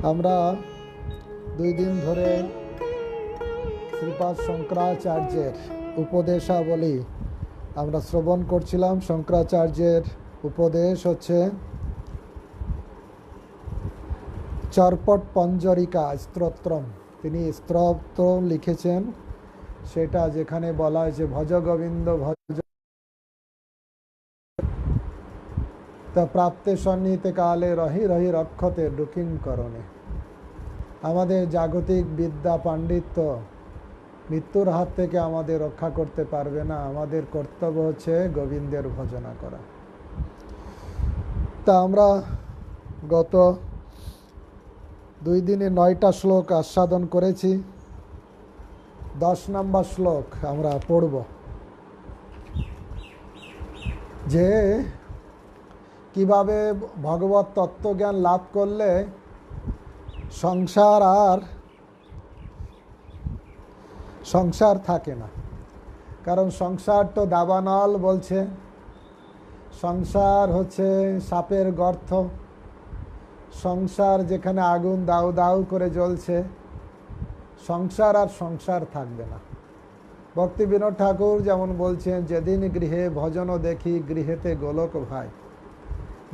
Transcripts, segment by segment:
আমরা 2 দিন ধরে শ্রীপাদ শঙ্করাচার্যের উপদেশাবলী আমরা শ্রবণ করছিলাম। শঙ্করাচার্যের উপদেশ হচ্ছে চরপট পঞ্জরিকা স্তোত্রম। তিনি স্তোত্র লিখেছেন, সেটা যেখানে বলা হয়েছে ভজ গোবিন্দ ভজ তা প্রাপ্তে সন্নিহিতে কালে রহি রহি রক্ষতে ডুকিং করণে। আমাদের জাগতিক বিদ্যা পাণ্ডিত্য মৃত্যুর হাত থেকে আমাদের রক্ষা করতে পারবে না। আমাদের কর্তব্য হচ্ছে গোবিন্দের ভজনা করা। তা আমরা গত 2 দিনে 9টা শ্লোক আস্বাদন করেছি। 10 নম্বর শ্লোক আমরা পড়ব, যে কিভাবে ভগবত তত্ত্বজ্ঞান লাভ করলে সংসার থাকে না। কারণ সংসার তো দাবানল বলছে, সংসার হচ্ছে সাপের গর্ত, সংসার যেখানে আগুন দাউ দাউ করে জ্বলছে, সংসার আর সংসার থাকবে না। ভক্তি বিনোদ ঠাকুর যেমন বলছেন, যেদিন গৃহে ভজন দেখি গৃহেতে গোলক ভাই।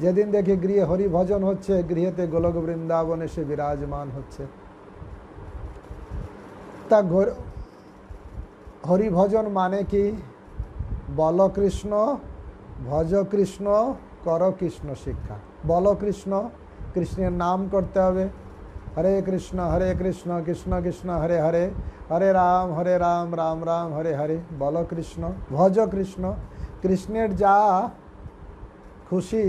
যেদিন দেখি গৃহে হরি ভজন হচ্ছে, গৃহেতে গোলক বৃন্দাবন এসে বিরাজমান হচ্ছে। তা হরি ভজন মানে কি? বল কৃষ্ণ, ভজ কৃষ্ণ, কর কৃষ্ণ শিক্ষা। বল কৃষ্ণ, কৃষ্ণের নাম করতে হবে। হরে কৃষ্ণ কৃষ্ণ কৃষ্ণ হরে হরে, হরে রাম রাম রাম হরে হরে। বল কৃষ্ণ। ভজ কৃষ্ণ, কৃষ্ণের যা খুশি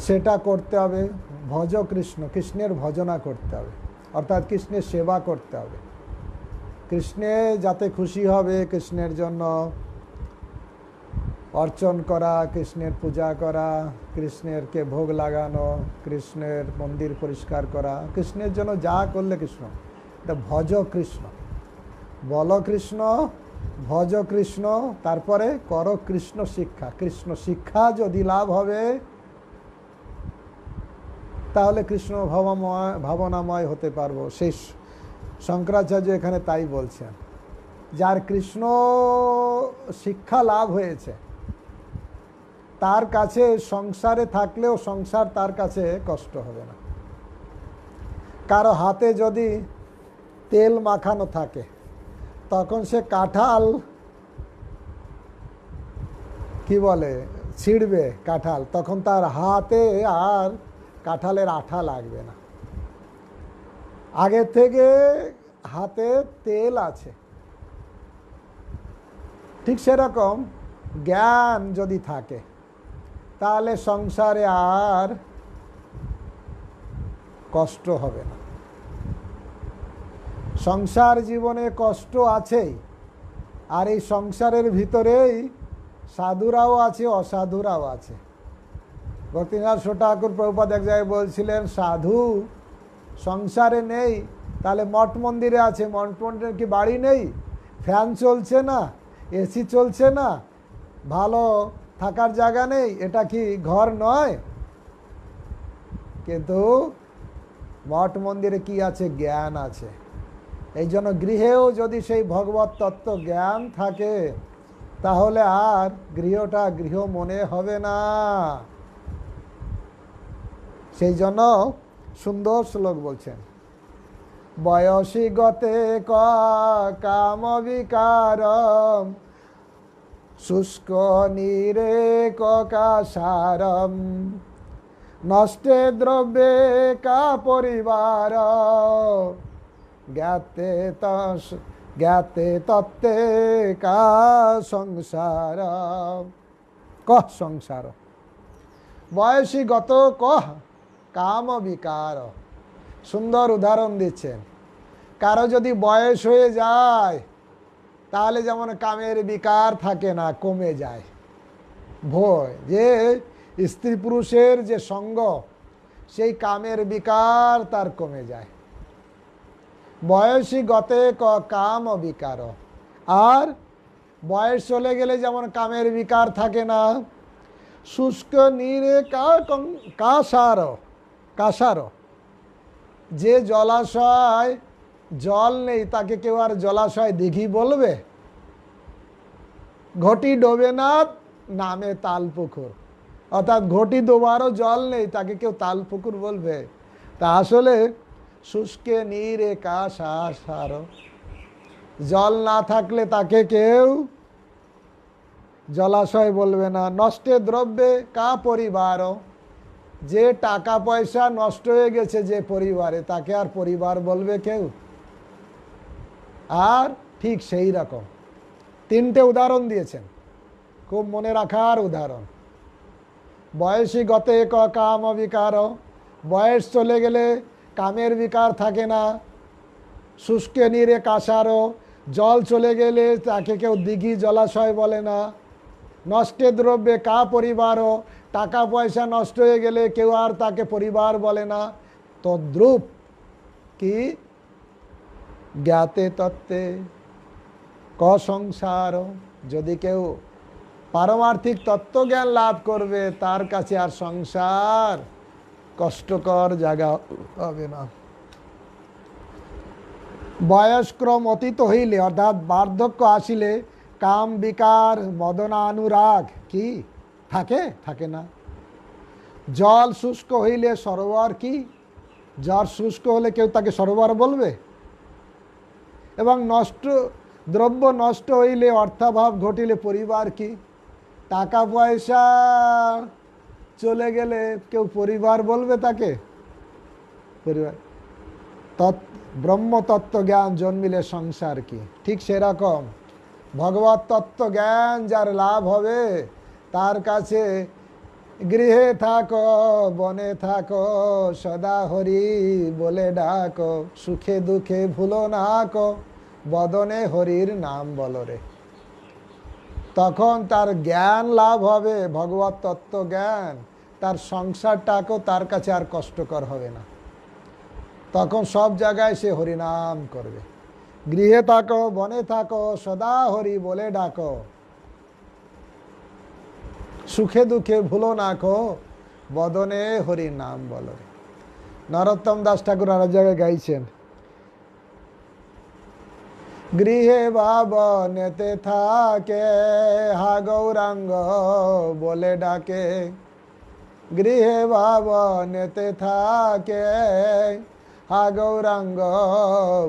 সেটা করতে হবে। ভজ কৃষ্ণ, কৃষ্ণের ভজনা করতে হবে, অর্থাৎ কৃষ্ণের সেবা করতে হবে। কৃষ্ণে যাতে খুশি হবে, কৃষ্ণের জন্য অর্চন করা, কৃষ্ণের পূজা করা, কৃষ্ণেরকে ভোগ লাগানো, কৃষ্ণের মন্দির পরিষ্কার করা, কৃষ্ণের জন্য যা করলে কৃষ্ণ, এটা ভজ কৃষ্ণ। বল কৃষ্ণ, ভজ কৃষ্ণ, তারপরে কর কৃষ্ণ শিক্ষা। কৃষ্ণ শিক্ষা যদি লাভ হবে, তাহলে কৃষ্ণ ভাবনাময় হতে পারবো। সেই শঙ্করাচার্য এখানে তাই বলছেন, যার কৃষ্ণ শিক্ষা লাভ হয়েছে তার কাছে সংসারে থাকলেও সংসার তার কাছে কষ্ট হবে না। কারো হাতে যদি তেল মাখানো থাকে, তখন সে কাঁঠাল কি বলে ছিঁড়বে কাঁঠাল, তখন তার হাতে আর কাঁঠালের আঠা লাগবে না। আগে থেকে হাতে তেল আছে। ঠিক সেরকম জ্ঞান যদি থাকে, তাহলে সংসারে আর কষ্ট হবে না। সংসার জীবনে কষ্ট আছেই, আর এই সংসারের ভিতরেই সাধুরাও আছে, অসাধুরাও আছে। ভক্তিনাথ ঠাকুর প্রভুপাদ এক জায়গায় বলছিলেন, সাধু সংসারে নেই, তাহলে মঠ মন্দিরে আছে। মঠ মন্দিরে কি বাড়ি নেই? ফ্যান চলছে না, এসি চলছে না, ভালো থাকার জায়গা নেই? এটা কি ঘর নয়? কিন্তু মঠ মন্দিরে কি আছে? জ্ঞান আছে। এই জন্য গৃহেও যদি সেই ভগবত তত্ত্ব জ্ঞান থাকে, তাহলে আর গৃহটা গৃহ মনে হবে না। সেই জন্য সুন্দর শ্লোক বলছেন, বয়সী গতে কাম বিকারম শুষ্ক নীরে কাসারম নষ্টে দ্রব্যে কা পরিবার জ্ঞাতে তত্ত্বে কা সংসার। কহ সংসার, বয়সী গত কহ কাম বিকার। সুন্দর উদাহরণ দিচ্ছেন। কারো যদি বয়স হয়ে যায়, তাহলে যেমন কামের বিকার থাকে না, কমে যায়। ভয় যে স্ত্রী পুরুষের যে সঙ্গ, সেই কামের বিকার তার কমে যায়। বয়সী গতে কাম বিকার। আর বয়স চলে গেলে যেমন কামের বিকার থাকে না, শুষ্ক নীরে কাসার, যে জলাশয় জল নেই তাকে কেউ আর জলাশয় দিঘি বলবে? ঘটি ডোবে না, নামে তাল পুকুর। অর্থাৎ ঘটি ডোবারও জল নেই, তাকে কেউ তাল পুকুর বলবে? তা আসলে শুষ্কে নীরে কাসার, জল না থাকলে তাকে কেউ জলাশয় বলবে না। নষ্টে দ্রব্যে কা পরিবার, যে টাকা পয়সা নষ্ট হয়ে গেছে যে পরিবারে, তাকে আর পরিবার বলবে কেউ? আর ঠিক সেই রকম তিনটে উদাহরণ দিয়েছেন, খুব মনে রাখার উদাহরণ। বয়সী গতে কাম বিকার, বয়স চলে গেলে কামের বিকার থাকে না। শুষ্কে নীরে কাসারও, জল চলে গেলে তাকে কেউ দিঘি জলাশয় বলে না। নষ্টে দ্রব্যে কা পরিবারও, টাকা পয়সা নষ্ট হয়ে গেলে কেউ আর তাকে পরিবার বলে না। তদ্রূপ কি জ্ঞাতে তত্ত্বে ক সংসার, যদি কেউ পারমার্থিক তত্ত্বজ্ঞান লাভ করবে তার কাছে আর সংসার কষ্টকর জায়গা হবে না। বয়স্ক্রম অতীত হইলে অর্থাৎ বার্ধক্য আসিলে কাম বিকার মদনা অনুরাগ কি থাকে না। জল শুষ্ক হইলে সরোবর কি, জল শুষ্ক হলে কেউ তাকে সরোবর বলবে? এবং দ্রব্য নষ্ট হইলে অর্থাভাব ঘটিলে পরিবার কি, টাকা পয়সা চলে গেলে কেউ পরিবার বলবে তাকে? পরিবার। ব্রহ্ম তত্ত্ব জ্ঞান জন্মিলে সংসার কি, ঠিক সেরকম ভগবত তত্ত্ব জ্ঞান যার লাভ হবে তার কাছে গৃহে থাকো বনে থাকো সদা হরি বলে ডাকো, সুখে দুঃখে ভুলো না কো বদনে হরির নাম বলো রে। তখন তার জ্ঞান লাভ হবে, ভগবত তত্ত্ব জ্ঞান, তার সংসারটাকেও তার কাছে আর কষ্টকর হবে না। তখন সব জায়গায় সে হরিনাম করবে। গৃহে থাকো বনে থাকো সদা হরি বলে ডাকো, সুখে দুঃখে ভুলো না কো বদনে হরি নাম বলো রে। নরোত্তম দাস ঠাকুর আর জায়গায় গাইছেন, গৃহে বা বনেতে থাকে হা গৌরাঙ্গ বলে ডাকে, গৃহে বা বনেতে থাকে হা গৌরাঙ্গ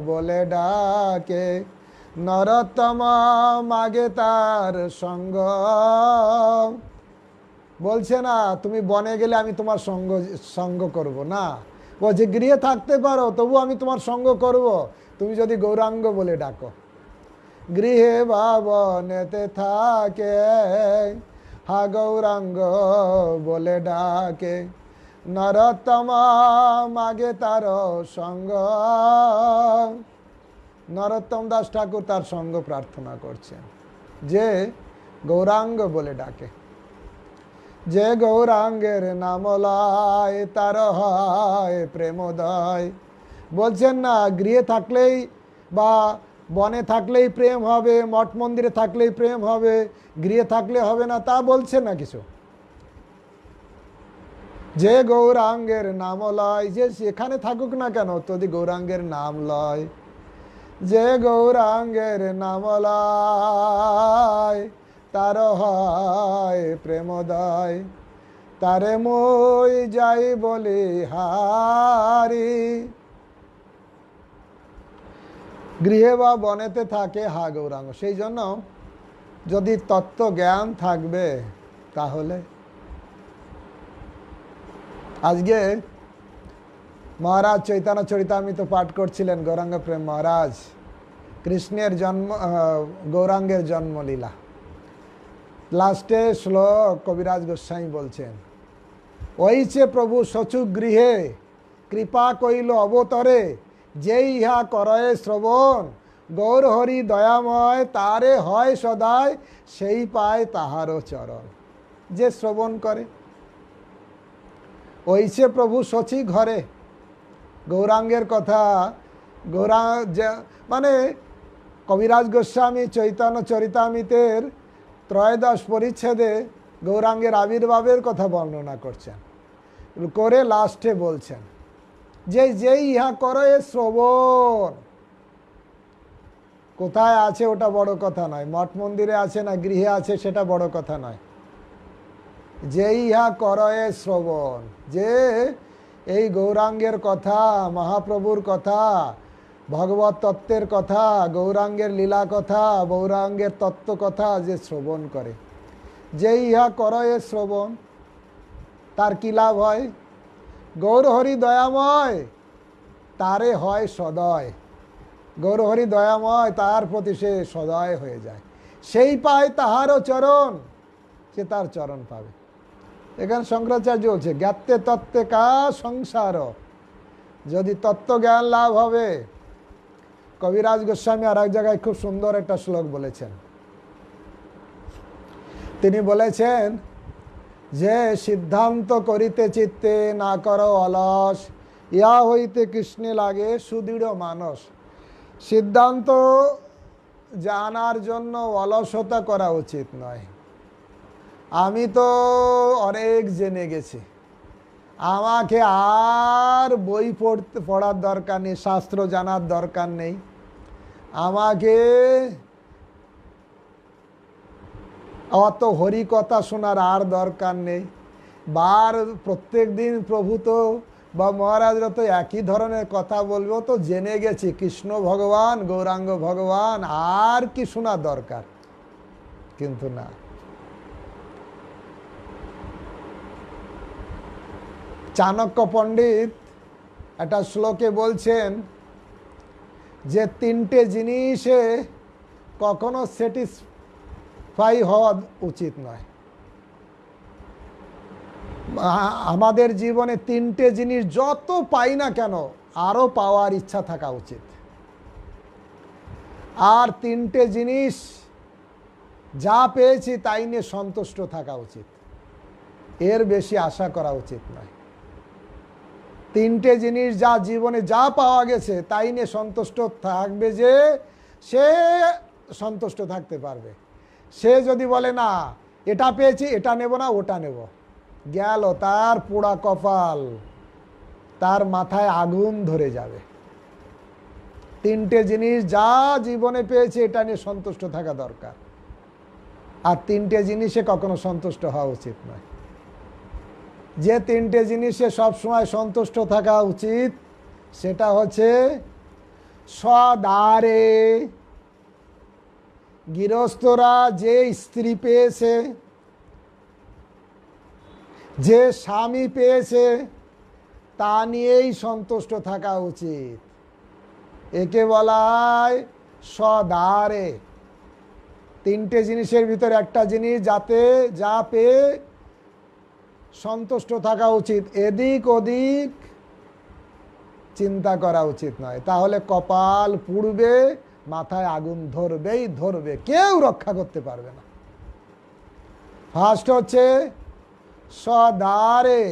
বলে ডাকে, নরোত্তম মাগে তার সঙ্গ। বলছে না তুমি বনে গেলে আমি তোমার সঙ্গ করব না, বলছে গৃহে থাকতে পারো তবু আমি তোমার সঙ্গ করব তুমি যদি গৌরাঙ্গ বলে ডাকো। গৃহে বা বনেতে থাকে হা গৌরাঙ্গ বলে ডাকে, নরোত্তম মাগে তার সঙ্গ। নরোত্তম দাস ঠাকুর তার সঙ্গ প্রার্থনা করছেন, যে গৌরাঙ্গ বলে ডাকে। যে গৌরাঙ্গের নাম লয় তার হয় প্রেমোদয়। বলছেন না গৃহে থাকলেই বা বনে থাকলেই প্রেম হবে, মঠ মন্দিরে থাকলেই প্রেম হবে, গৃহে থাকলে হবে না, তা বলছে না কিছু। যে গৌরাঙ্গের নাম লয়, যে সেখানে থাকুক না কেন যদি গৌরাঙ্গের নাম লয়। যে গৌরাঙ্গের নাম লয় তার হয় প্রেমোদয়, তারে মই যাই বলি হারি। গৃহে বা বনেতে থাকে হা গৌরাঙ্গ। সেই জন্য যদি তত্ত্ব জ্ঞান থাকবে তাহলে আজকে মহারাজ চৈতন্য চরিতামৃত পাঠ করছিলেন গৌরাঙ্গ প্রেম মহারাজ, কৃষ্ণের জন্ম গৌরাঙ্গের জন্মলীলা। লাস্টে শ্লোক কবিরাজ গোস্বামী বলছেন, ওইছে প্রভু সচুক গৃহে কৃপা কইল অবতরে, যেই ইহা করয়ে শ্রবণ গৌর হরি দয়াময়, তারে হয় সদায় সেই পায় তাহারও চরণ। যে শ্রবণ করে ওইছে প্রভু সচি ঘরে, গৌরাঙ্গের কথা মানে কবিরাজ গোস্বামী চৈতন্য চরিতামৃতের ত্রয়োদশ পরিচ্ছেদে গৌরাঙ্গের আবির্ভাবের কথা বর্ণনা করছেন, করে লাস্টে বলছেন যে যেই ইহা করো এ শ্রবণ। কোথায় আছে ওটা বড় কথা নয়, মঠ মন্দিরে আছে না গৃহে আছে সেটা বড় কথা নয়, যেই ইহা করো এ শ্রবণ, যে এই গৌরাঙ্গের কথা, মহাপ্রভুর কথা, ভগবত তত্ত্বের কথা, গৌরাঙ্গের লীলা কথা, গৌরাঙ্গের তত্ত্ব কথা যে শ্রবণ করে, যে ইহা কর এ শ্রবণ, তার কি লাভ হয়? গৌরহরি দয়াময়, তারে হয় সদয়। গৌরহরি দয়াময়, তার প্রতি সে সদয় হয়ে যায়, সেই পায় তাহারও চরণ, সে তার চরণ পাবে। এখানে শঙ্করাচার্য বলছে জ্ঞাতে তত্ত্বে কা সংসার, যদি তত্ত্বজ্ঞান লাভ হবে। কবিরাজ গোস্বামী আর এক জায়গায় খুব সুন্দর একটা শ্লোক বলেছেন। তিনি বলেছেন যে সিদ্ধান্ত করিতে চিত্তে না করো অলস, ইয়া হইতে কৃষ্ণে লাগে সুদৃঢ় মানস। সিদ্ধান্ত জানার জন্য অলসতা করা উচিত নয়। আমি তো অনেক জেনে গেছি, আমাকে আর বই পড়ার দরকার নেই, শাস্ত্র জানার দরকার নেই, আমাকে অত হরিকথা শোনার আর দরকার নেই। প্রত্যেক দিন প্রভু তো বা মহারাজরা তো একই ধরনের কথা বলবো, তো জেনে গেছি কৃষ্ণ ভগবান, গৌরাঙ্গ ভগবান, আর কি শোনার দরকার? কিন্তু না, চাণক্য পণ্ডিত একটা শ্লোকে বলছেন যে তিনটে জিনিসে কখনো স্যাটিসফাই হওয়া উচিত নয়। আমাদের জীবনে তিনটে জিনিস যত পাই না কেন আরও পাওয়ার ইচ্ছা থাকা উচিত, আর তিনটে জিনিস যা পেয়েছি তাই নিয়ে সন্তুষ্ট থাকা উচিত, এর বেশি আশা করা উচিত নয়। তিনটে জিনিস যা জীবনে যা পাওয়া গেছে তাই নিয়ে সন্তুষ্ট থাকবে, যে সে সন্তুষ্ট থাকতে পারবে। সে যদি বলে না এটা পেয়েছি এটা নেব না ওটা নেব, গেল তার পোড়া কপাল, তার মাথায় আগুন ধরে যাবে। তিনটে জিনিস যা জীবনে পেয়েছে এটা নিয়ে সন্তুষ্ট থাকা দরকার, আর তিনটে জিনিসে কখনো সন্তুষ্ট হওয়া উচিত নয়। যে তিনটে জিনিসে সবসময় সন্তুষ্ট থাকা উচিত সেটা হচ্ছে সদারে। গৃহস্থরা যে স্ত্রী পেয়েছে, যে স্বামী পেয়েছে, তা নিয়েই সন্তুষ্ট থাকা উচিত। একে বলা হয় সদারে। তিনটে জিনিসের ভিতরে একটা জিনিস যাতে যা পেয়ে সন্তুষ্ট থাকা উচিত, এদিক ওদিক চিন্তা করা উচিত নয়, তাহলে কপাল পুড়বে, মাথায় আগুন ধরবেই ধরবে, কেউ রক্ষা করতে পারবে না। ফার্স্ট হচ্ছে সদারে,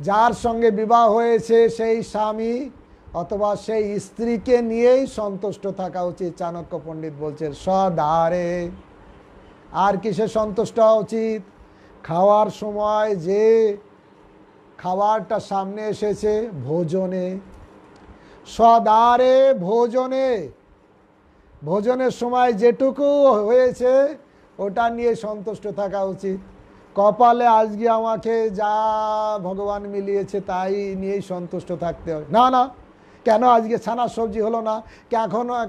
যার সঙ্গে বিবাহ হয়েছে সেই স্বামী অথবা সেই স্ত্রীকে নিয়েই সন্তুষ্ট থাকা উচিত। চাণক্য পণ্ডিত বলছেন সদারে। আর কিসে সন্তুষ্ট হওয়া উচিত? খাওয়ার সময় যে খাবারটা সামনে এসেছে, ভোজনে। সদারে ভোজনে, ভোজনের সময় যেটুকু হয়েছে ওটা নিয়ে সন্তুষ্ট থাকা উচিত। কপালে আজকে আমাকে যা ভগবান মিলিয়েছে তাই নিয়েই সন্তুষ্ট থাকতে হবে। না না, কেন আজকে ছানার সবজি হলো না,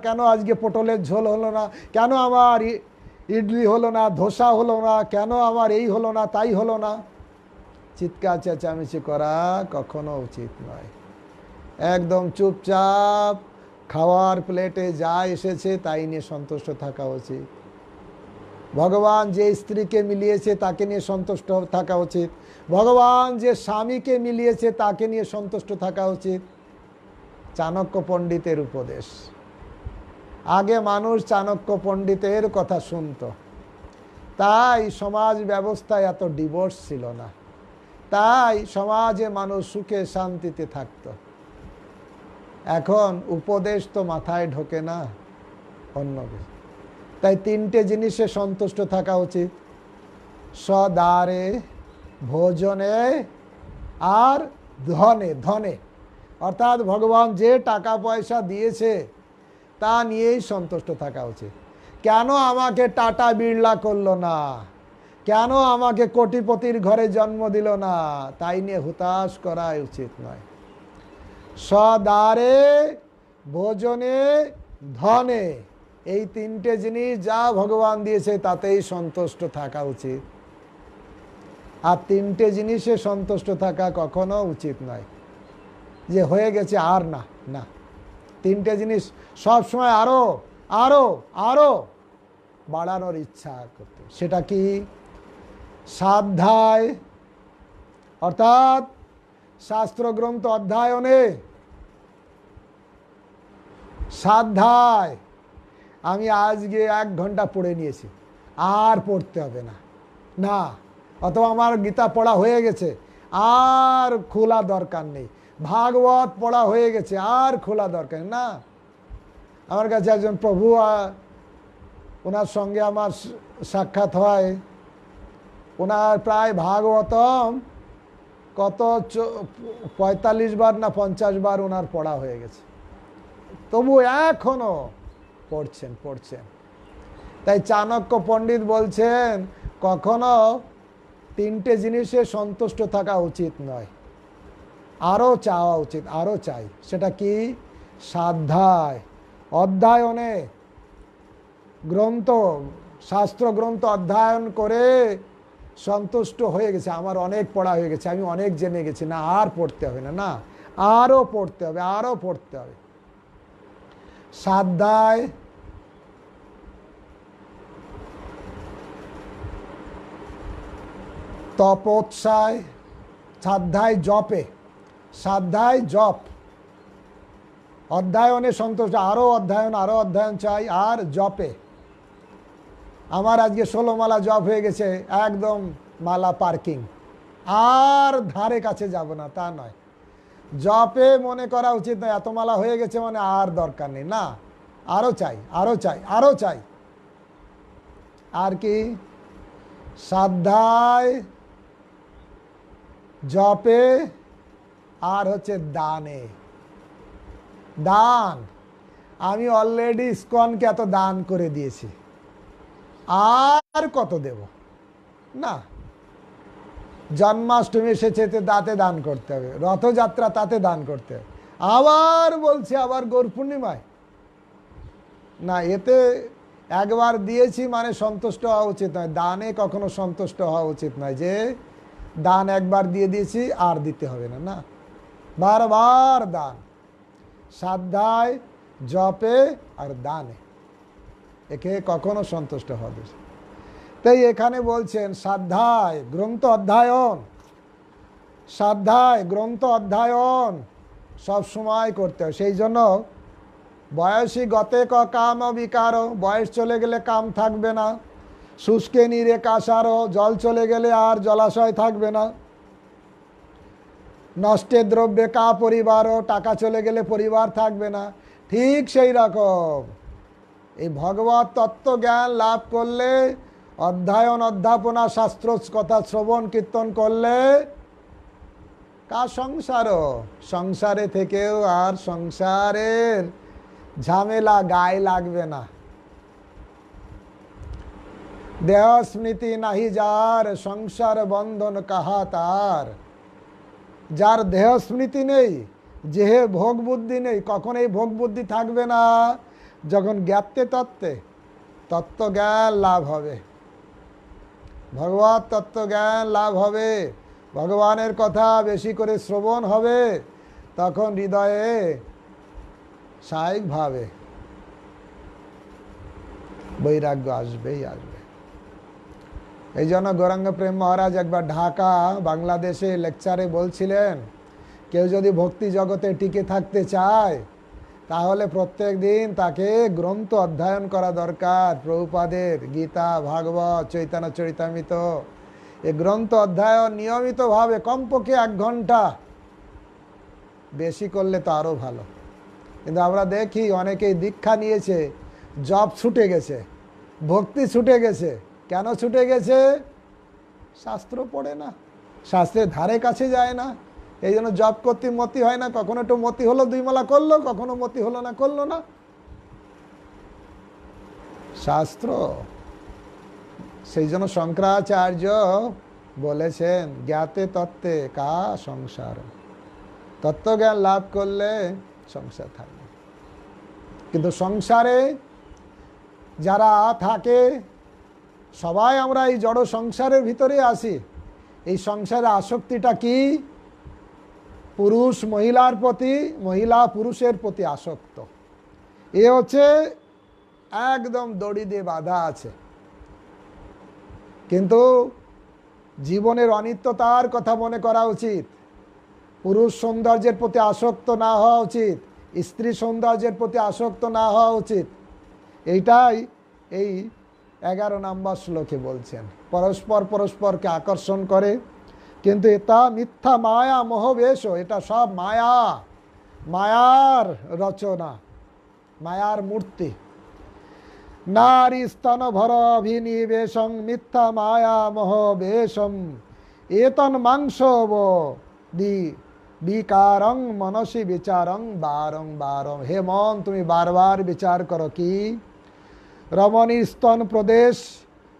কেন আজকে পটলের ঝোল হলো না, কেন আমার ইডলি হলো না, ধোসা হলো না, কেন আমার এই হলো না তাই হলো না, চিৎকার চেঁচামেচি করা কখনো উচিত নয়। একদম চুপচাপ খাওয়ার প্লেটে যা এসেছে তাই নিয়ে সন্তুষ্ট থাকা উচিত। ভগবান যে স্ত্রীকে মিলিয়েছে তাকে নিয়ে সন্তুষ্ট থাকা উচিত, ভগবান যে স্বামীকে মিলিয়েছে তাকে নিয়ে সন্তুষ্ট থাকা উচিত। চাণক্য পণ্ডিতের উপদেশ। আগে মানুষ চাণক্য পণ্ডিতের কথা শুনত, তাই সমাজ ব্যবস্থায় এত ডিভোর্স ছিল না, তাই সমাজে মানুষ সুখে শান্তিতে থাকত। এখন উপদেশ তো মাথায় ঢোকে না, অন্য কিছু। তাই তিনটে জিনিসে সন্তুষ্ট থাকা উচিত। সদারে ভোজনে আর ধনে। ধনে অর্থাৎ ভগবান যে টাকা পয়সা দিয়েছে তা নিয়েই সন্তুষ্ট থাকা উচিত। কেন আমাকে টাটা বিড়লা করলো না, কেন আমাকে কোটিপতির ঘরে জন্ম দিল না, তাই নিয়ে হুতাশ করা উচিত নয়। সদারে ভোজনে ধনে, এই তিনটে জিনিস যা ভগবান দিয়েছে তাতেই সন্তুষ্ট থাকা উচিত। আর তিনটে জিনিসে সন্তুষ্ট থাকা কখনো উচিত নয় যে হয়ে গেছে আর না, না। তিনটে জিনিস সবসময় আরো আরো আরো বাড়ানোর ইচ্ছা করতে। সেটা কি? স্বাধ্যায় অর্থাৎ শাস্ত্রগ্রন্থ অধ্যয়নে। স্বাধ্যায় আমি আজকে 1 ঘন্টা পড়ে নিয়েছি, আর পড়তে হবে না, না। অথবা আমার গীতা পড়া হয়ে গেছে, আর খোলা দরকার নেই। ভাগবত পড়া হয়ে গেছে, আর খোলা দরকার না। আমার কাছে একজন প্রভু, ওনার সঙ্গে আমার সাক্ষাৎ হয়। ওনার প্রায় ভাগবতম কত 45 বার না 50 বার ওনার পড়া হয়ে গেছে, তবু এখনো পড়ছেন। তাই চাণক্য পণ্ডিত বলছেন কখনো তিনটে জিনিসে সন্তুষ্ট থাকা উচিত নয়, আরও চাওয়া উচিত, আরও চাই। সেটা কি? স্বাধ্যায় অধ্যয়নে, গ্রন্থ শাস্ত্র গ্রন্থ অধ্যয়ন করে সন্তুষ্ট হয়ে গেছে, আমার অনেক পড়া হয়ে গেছে, আমি অনেক জেনে গেছি, না আর পড়তে হবে না, না আরও পড়তে হবে, আরও পড়তে হবে। স্বাধ্যায় তপোৎসায়, স্বাধ্যায় জপে, স্বাধ্যায় জপ, অধ্যয়নে সন্তুষ্ট, আরও অধ্যয়ন চাই। আর জপে, আমার আজকে 16 মালা জপ হয়ে গেছে, একদম মালা পার্কিং, আর ধারে কাছে যাব না, তা নয়। জপে মনে করা উচিত নয় এত মালা হয়ে গেছে মানে আর দরকার নেই, না, আরও চাই, আরও চাই, আরও চাই। আর কি? স্বাধ্যায় জপে, আর হচ্ছে দানে। দান, আমি অলরেডি ইস্কনকে এত দান করে দিয়েছি, আর কত দেব? না। জন্মাষ্টমী এসেছে তাতে দান করতে হবে, রথযাত্রা তাতে দান করতে হবে, আবার বলছি আবার গৌর পূর্ণিমায়, না। এতে একবার দিয়েছি মানে সন্তুষ্ট হওয়া উচিত নয়। দানে কখনো সন্তুষ্ট হওয়া উচিত নয় যে দান একবার দিয়ে দিয়েছি আর দিতে হবে না, না, বারবার দান। স্বাধ্যায় জপে আর দানে, একে কখনো সন্তুষ্ট হবে। তাই এখানে বলছেন স্বাধ্যায় গ্রন্থ অধ্যয়ন, স্বাধ্যায় গ্রন্থ অধ্যয়ন সব সময় করতে হয়। সেই জন্য বয়সী গতে কাম বিকার, বয়স চলে গেলে কাম থাকবে না। শুষ্কে নীরে কাসারো, জল চলে গেলে আর জলাশয় থাকবে না। নষ্টে দ্রব্যে কা পরিবারও, টাকা চলে গেলে পরিবার থাকবে না। ঠিক সেই রকম এই ভগবত তত্ত্বজ্ঞান লাভ করলে, অধ্যয়ন অধ্যাপনা শাস্ত্র কথা শ্রবণ কীর্তন করলে কা সংসারও, সংসারে থেকেও আর সংসারের ঝামেলা গায়ে লাগবে না। দেহ স্মৃতি নাহি যার, সংসার বন্ধন কাহা তার। যার দেহ স্মৃতি নেই, যে ভোগ বুদ্ধি নেই, কখন এই ভোগ বুদ্ধি থাকবে না? যখন জ্ঞাতে তত্ত্বে তত্ত্বজ্ঞান লাভ হবে, ভগবত তত্ত্বজ্ঞান লাভ হবে, ভগবানের কথা বেশি করে শ্রবণ হবে, তখন হৃদয়ে স্বাভাবিকভাবে বৈরাগ্য আসবেই আসবে। এই জন্য গৌরাঙ্গ প্রেম মহারাজ একবার ঢাকা বাংলাদেশে লেকচারে বলছিলেন, কেউ যদি ভক্তি জগতে টিকে থাকতে চায় তাহলে প্রত্যেক দিন তাকে গ্রন্থ অধ্যয়ন করা দরকার। প্রভুপাদের গীতা, ভাগবত, চৈতন্য চরিতামৃত, এই গ্রন্থ অধ্যয়ন নিয়মিতভাবে কমপক্ষে 1 ঘন্টা, বেশি করলে তো আরও ভালো। কিন্তু আমরা দেখি অনেকেই দীক্ষা নিয়েছে, জব ছুটে গেছে, ভক্তি ছুটে গেছে। কেন ছুটে গেছে? শাস্ত্র পড়ে না, শাস্ত্রের ধারে কাছে যায় না, এই জন্য জপ করতে মতি হয় না। কখনো একটু মতি হলো, 2 মালা করলো, কখনো মতি হলো না, করলো না। শাস্ত্র, সেই জন্য শঙ্করাচার্য বলেছেন জ্ঞাতে তত্ত্বে কা সংসার, তত্ত্বজ্ঞান লাভ করলে সংসার থাকবে। কিন্তু সংসারে যারা থাকে, সবাই আমরা এই জড় সংসারের ভিতরে আছি। এই সংসারে আসক্তিটা কি? পুরুষ মহিলার প্রতি, মহিলা পুরুষের প্রতি আসক্ত। এ হচ্ছে একদম দড়ি দিয়ে বাঁধা আছে। কিন্তু জীবনের অনিত্যতার কথা মনে করা উচিত। পুরুষ সৌন্দর্যের প্রতি আসক্ত না হওয়া উচিত, স্ত্রী সৌন্দর্যের প্রতি আসক্ত না হওয়া উচিত। এইটাই এই 11 নম্বর শ্লোকে বলছেন। পরস্পর পরস্পরকে আকর্ষণ করে, কিন্তু এটা মিথ্যা মায়া মোহবেশ, এটা সব মায়া, মায়ার রচনা, মায়ার মূর্তি। নারী স্তন ভর অভিনিবেশং মিথ্যা মায়া মোহবেশম এতন মাংস বিকারং মনসি বিচারং বারং বারং। হে মন, তুমি বারবার বিচার করো কি রমণীর স্তন প্রদেশ,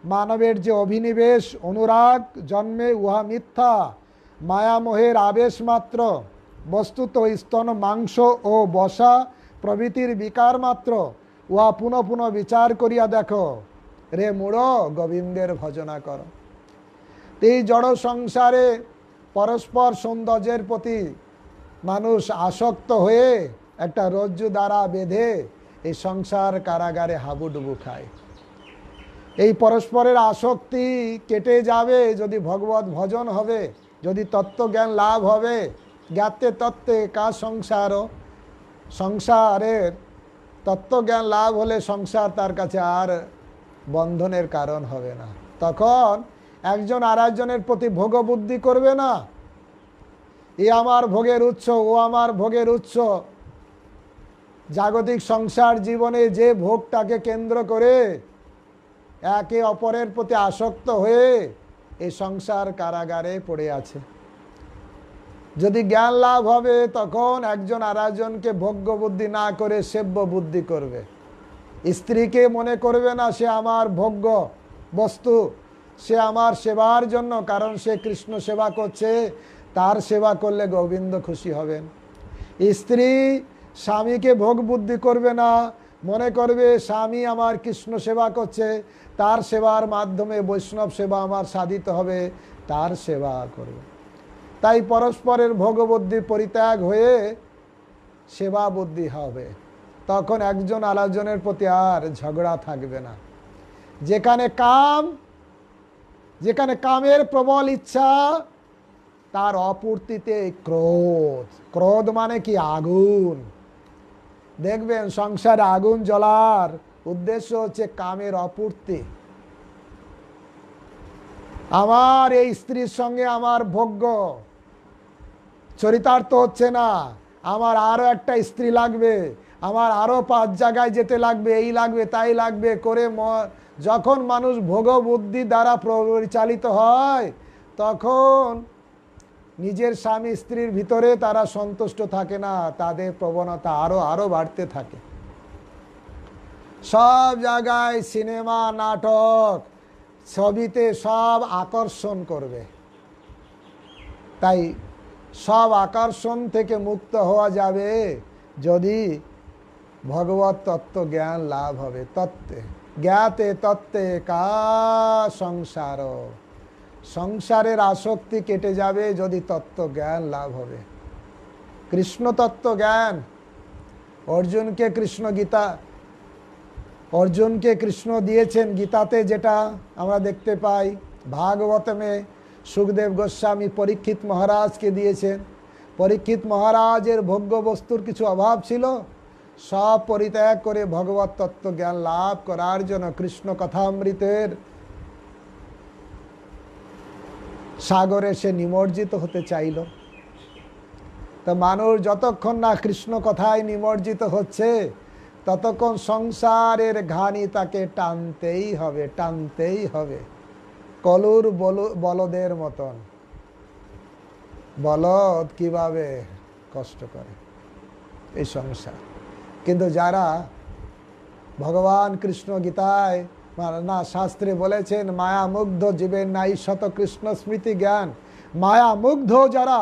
মানবের যে অভিনিবেশ অনুরাগ জন্মে, উহা মিথ্যা মায়ামোহের আবেশ মাত্র। বস্তুত স্তন মাংস ও বসা প্রভৃতির বিকার মাত্র। উহা পুনঃ পুনঃ বিচার করিয়া দেখো রে মূঢ়, গোবিন্দের ভজনা করো। এই জড় সংসারে পরস্পর সৌন্দর্যের প্রতি মানুষ আসক্ত হয়ে একটা রজ্জু দ্বারা বেঁধে এই সংসার কারাগারে হাবুডুবু খায়। এই পরস্পরের আসক্তি কেটে যাবে যদি ভগবত ভজন হবে, যদি তত্ত্বজ্ঞান লাভ হবে। জ্ঞাতে তত্ত্বে কা সংসার, সংসারের তত্ত্বজ্ঞান লাভ হলে সংসার তার কাছে আর বন্ধনের কারণ হবে না। তখন একজন আর একজনের প্রতি ভোগবুদ্ধি করবে না। এ আমার ভোগের উৎস, ও আমার ভোগের উৎস। জাগতিক সংসার জীবনে যে ভোগটাকে কেন্দ্র করে একে অপরের প্রতি আসক্ত হয়ে এই সংসার কারাগারে পড়ে আছে। যদি জ্ঞান লাভ হবে তখন একজন আর একজনকে ভোগ্য বুদ্ধি না করে সেব্য বুদ্ধি করবে। স্ত্রীকে মনে করবে না সে আমার ভোগ্য বস্তু, সে আমার সেবার জন্য, কারণ সে কৃষ্ণ সেবা করছে, তার সেবা করলে গোবিন্দ খুশি হবেন। স্ত্রী স্বামীকে ভোগ বুদ্ধি করবে না, মনে করবে স্বামী আমার কৃষ্ণ সেবা করছে, তার সেবার মাধ্যমে বৈষ্ণব সেবা আমার সাধিত হবে, তার সেবা করবে। তাই পরস্পরের ভোগবুদ্ধি পরিত্যাগ হয়ে সেবা বুদ্ধি হবে। তখন একজন আরেকজনের প্রতি আর ঝগড়া থাকবে না। যেখানে কামের প্রবল ইচ্ছা, তার অপূর্তিতে ক্রোধ। ক্রোধ মানে কি? আগুন। দেখবেন সংসারে আগুন জ্বলার উদ্দেশ্য হচ্ছে কামের অপূর্তি। আমার এই স্ত্রীর সঙ্গে আমার ভোগ্য চরিতার্থ হচ্ছে না, আমার আরো একটা স্ত্রী লাগবে, আমার আরো 5 জায়গায় যেতে লাগবে, এই লাগবে তাই লাগবে করে যখন মানুষ ভোগ বুদ্ধি দ্বারা পরিচালিত হয়, তখন নিজের স্বামী স্ত্রীর ভিতরে তারা সন্তুষ্ট থাকে না, তাদের প্রবণতা আরো বাড়তে থাকে। সব জায়গায় সিনেমা, নাটক, ছবিতে সব আকর্ষণ করবে। তাই সব আকর্ষণ থেকে মুক্ত হওয়া যাবে যদি ভগবত তত্ত্ব জ্ঞান লাভ হবে। তত্ত্বে জ্ঞাতে তত্ত্বে কা সংসার, সংসারের আসক্তি কেটে যাবে যদি তত্ত্ব জ্ঞান লাভ হবে। কৃষ্ণ তত্ত্ব জ্ঞান, অর্জুনকে কৃষ্ণ দিয়েছেন গীতাতে, যেটা আমরা দেখতে পাই। ভাগবতমে সুখদেব গোস্বামী পরীক্ষিত মহারাজকে দিয়েছেন। পরীক্ষিত মহারাজের ভোগ্য বস্তুর কিছু অভাব ছিল, সব পরিত্যাগ করে ভগবত তত্ত্ব জ্ঞান লাভ করার জন্য কৃষ্ণ কথামৃতের সাগরে সে নিমজ্জিত হতে চাইল। তো মানুষ যতক্ষণ না কৃষ্ণ কথায় নিমজ্জিত হচ্ছে, ততক্ষণ সংসারের ঘানি তাকে টানতেই হবে। কলুর বলদের মতন। বলদ কিভাবে কষ্ট করে এই সংসার, কিন্তু যারা ভগবান কৃষ্ণ গীতায় না শাস্ত্রে বলেছেন মায়া মুগ্ধ জীবের নাই শত কৃষ্ণ স্মৃতি জ্ঞান, মায়া মুগ্ধ যারা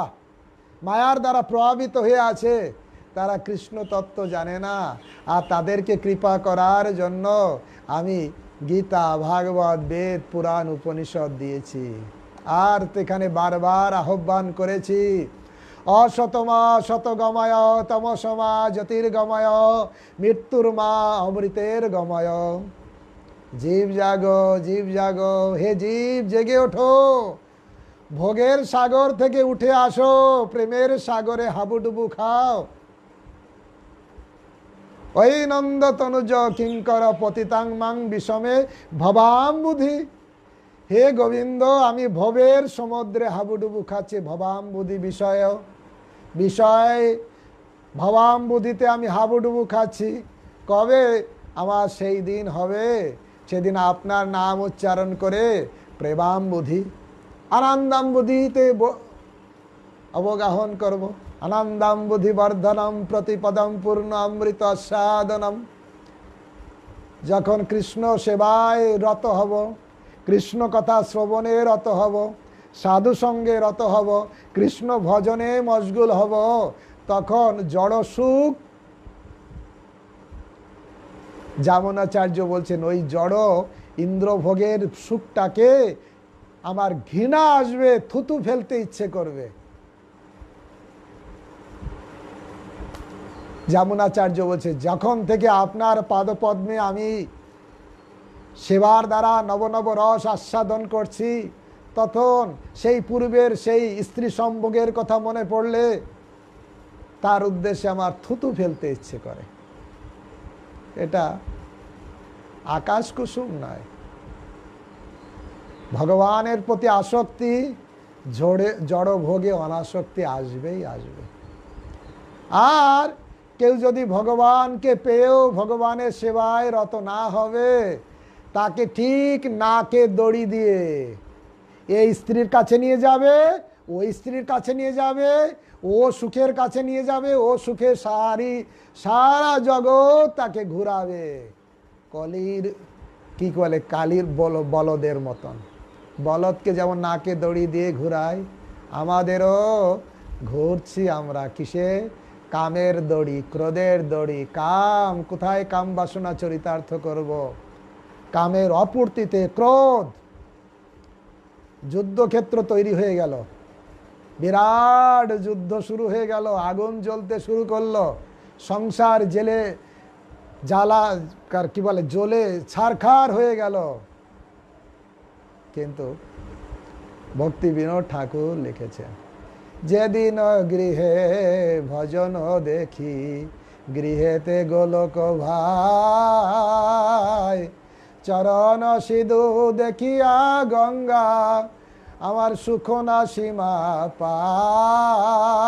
মায়ার দ্বারা প্রভাবিত হয়ে আছে তারা কৃষ্ণ তত্ত্ব জানে না। আর তাদেরকে কৃপা করার জন্য আমি গীতা, ভাগবত, বেদ, পুরাণ, উপনিষদ দিয়েছি। আর এখানে বারবার আহ্বান করেছি, অসতমা শতগময় তমসমা জ্যোতির্গময় মৃত্যুর মা অমৃতের গময়। জীব জাগো, জীব জাগো, হে জীব জেগে ওঠো, ভোগের সাগর থেকে উঠে আসো, প্রেমের সাগরে হাবুডুবু খাও। ওই নন্দ তনুজ কিঙ্কর পতিতাং মাং বিষমে ভবাম্বুধি। হে গোবিন্দ, আমি ভবের সমুদ্রে হাবুডুবু খাচ্ছি ভবাম্বুধি বিষয় ভবাম্বুধিতে আমি হাবুডুবু খাচ্ছি। কবে আমার সেই দিন হবে, সেদিন আপনার নাম উচ্চারণ করে প্রেমাম্বুধি আনন্দাম্বুধিতে অবগাহন করব। আনন্দাম্বুধি বর্ধনম প্রতিপদম পূর্ণ অমৃত আস্বাদনম। যখন কৃষ্ণ সেবায় রত হব, কৃষ্ণ কথা শ্রবণে রত হব, সাধু সঙ্গে রত হব, কৃষ্ণ ভজনে মশগুল হব, তখন জড় সুখ, যামনাচার্য বলছেন ওই জড় ইন্দ্রভোগের সুখটাকে আমার ঘৃণা আসবে, থুতু ফেলতে ইচ্ছে করবে। যামনাচার্য বলছে যখন থেকে আপনার পাদপদ্মে আমি সেবার দ্বারা নব নব রস আস্বাদন করছি, তখন সেই পূর্বের সেই স্ত্রী সম্ভোগের কথা মনে পড়লে তার উদ্দেশ্যে আমার থুতু ফেলতে ইচ্ছে করে। এটা আকাশ কুসুম নয়। ভগবানের প্রতি আসক্তি, জড় ভোগে অনাসক্তি আসবেই আসবে। আর কেউ যদি ভগবানকে পেয়েও ভগবানের সেবায় রত না হবে, তাকে ঠিক নাকে দড়ি দিয়ে এই স্ত্রীর কাছে নিয়ে যাবে, ওই স্ত্রীর কাছে নিয়ে যাবে, ও সুখের কাছে নিয়ে যাবে, ও সুখে সারা জগৎ তাকে ঘুরাবে। কলির কি বলে, কালির বলদের মতন। বলদকে যেমন নাকে দড়ি দিয়ে ঘুরায়, আমাদেরও ঘুরছি আমরা কিসে? কামের দড়ি, ক্রোধের দড়ি। কাম কোথায়? কাম বাসনা চরিতার্থ করব, কামের অপূর্তিতে ক্রোধ। যুদ্ধক্ষেত্র তৈরি হয়ে গেল, বিরাট যুদ্ধ শুরু হয়ে গেল, আগুন জ্বলতে শুরু করলো, সংসার জেলে জ্বালা কি বলে জ্বলে ছারখার হয়ে গেল। কিন্তু ভক্তি বিনোদ ঠাকুর লিখেছেন, যেদিন গৃহে ভজন দেখি, গৃহেতে গোলক ভাই, চরণ সিধু দেখিয়া গঙ্গা, আমার সুখ না সীমা পায়।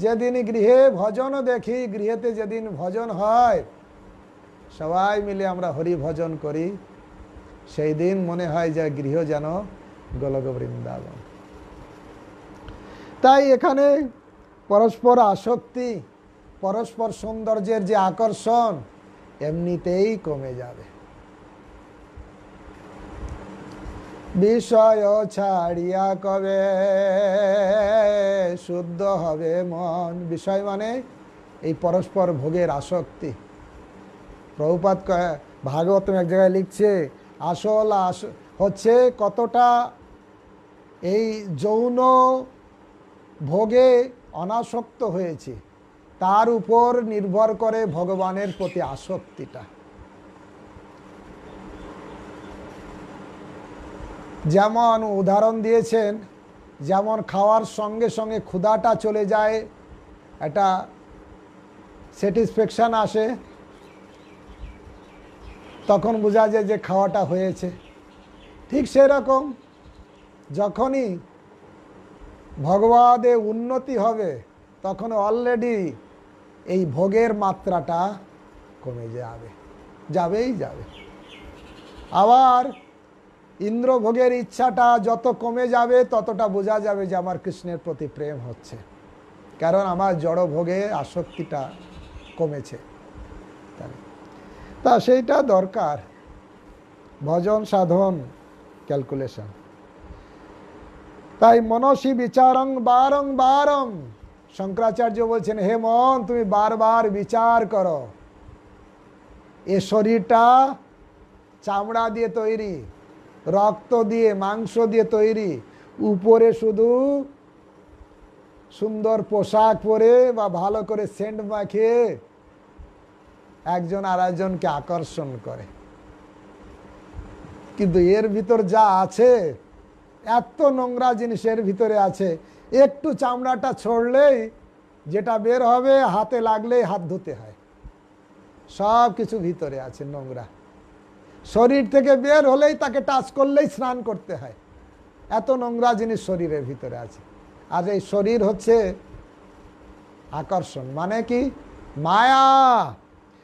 যেদিন গৃহে ভজন দেখি, গৃহেতে যেদিন ভজন হয়, সবাই মিলে আমরা হরি ভজন করি, সেই দিন মনে হয় যে গৃহ যেন গোলক বৃন্দাবন। তাই এখানে পরস্পর আসক্তি, পরস্পর সৌন্দর্যের যে আকর্ষণ এমনিতেই কমে যাবে। বিষয় ছাড়িয়া কবে শুদ্ধ হবে মন। বিষয় মানে এই পরস্পর ভোগের আসক্তি। প্রভুপাদ ভাগবতম এক জায়গায় লিখছে, আসল হচ্ছে কতটা এই যৌন ভোগে অনাসক্ত হয়েছে, তার উপর নির্ভর করে ভগবানের প্রতি আসক্তিটা। যেমন উদাহরণ দিয়েছেন, যেমন খাওয়ার সঙ্গে সঙ্গে ক্ষুধাটা চলে যায়, একটা স্যাটিসফ্যাকশান আসে, তখন বোঝা যায় যে খাওয়াটা হয়েছে। ঠিক সেরকম যখনই ভগবাদে উন্নতি হবে, তখন অলরেডি এই ভোগের মাত্রাটা কমে যাবে, যাবেই যাবে। আবার ইন্দ্রভোগের ইচ্ছাটা যত কমে যাবে ততটা বোঝা যাবে যে আমার কৃষ্ণের প্রতি প্রেম হচ্ছে, কারণ আমার জড় ভোগে আসক্তিটা কমেছে। তা সেইটা দরকার, ভজন সাধন ক্যালকুলেশন। তাই মনসি বিচারং বারং বারং, শঙ্করাচার্য বলছেন হে মন তুমি বারবার বিচার করো। এ শরীরটা চামড়া দিয়ে তৈরি, রক্ত দিয়ে মাংস দিয়ে তৈরি, উপরে শুধু সুন্দর পোশাক পরে বা ভালো করে সেন্ট মাখিয়ে একজন আর একজনকে আকর্ষণ করে, কিন্তু এর ভিতর যা আছে এত নোংরা জিনিসের ভিতরে আছে, একটু চামড়াটা ছড়লেই যেটা বের হবে হাতে লাগলেই হাত ধুতে হয়, সব কিছু ভিতরে আছে নোংরা। শরীর থেকে বের হলেই তাকে টাচ করলেই স্নান করতে হয়, এত নোংরা জিনিস শরীরের ভিতরে আছে। আর এই শরীর হচ্ছে আকর্ষণ, মানে কি মায়া,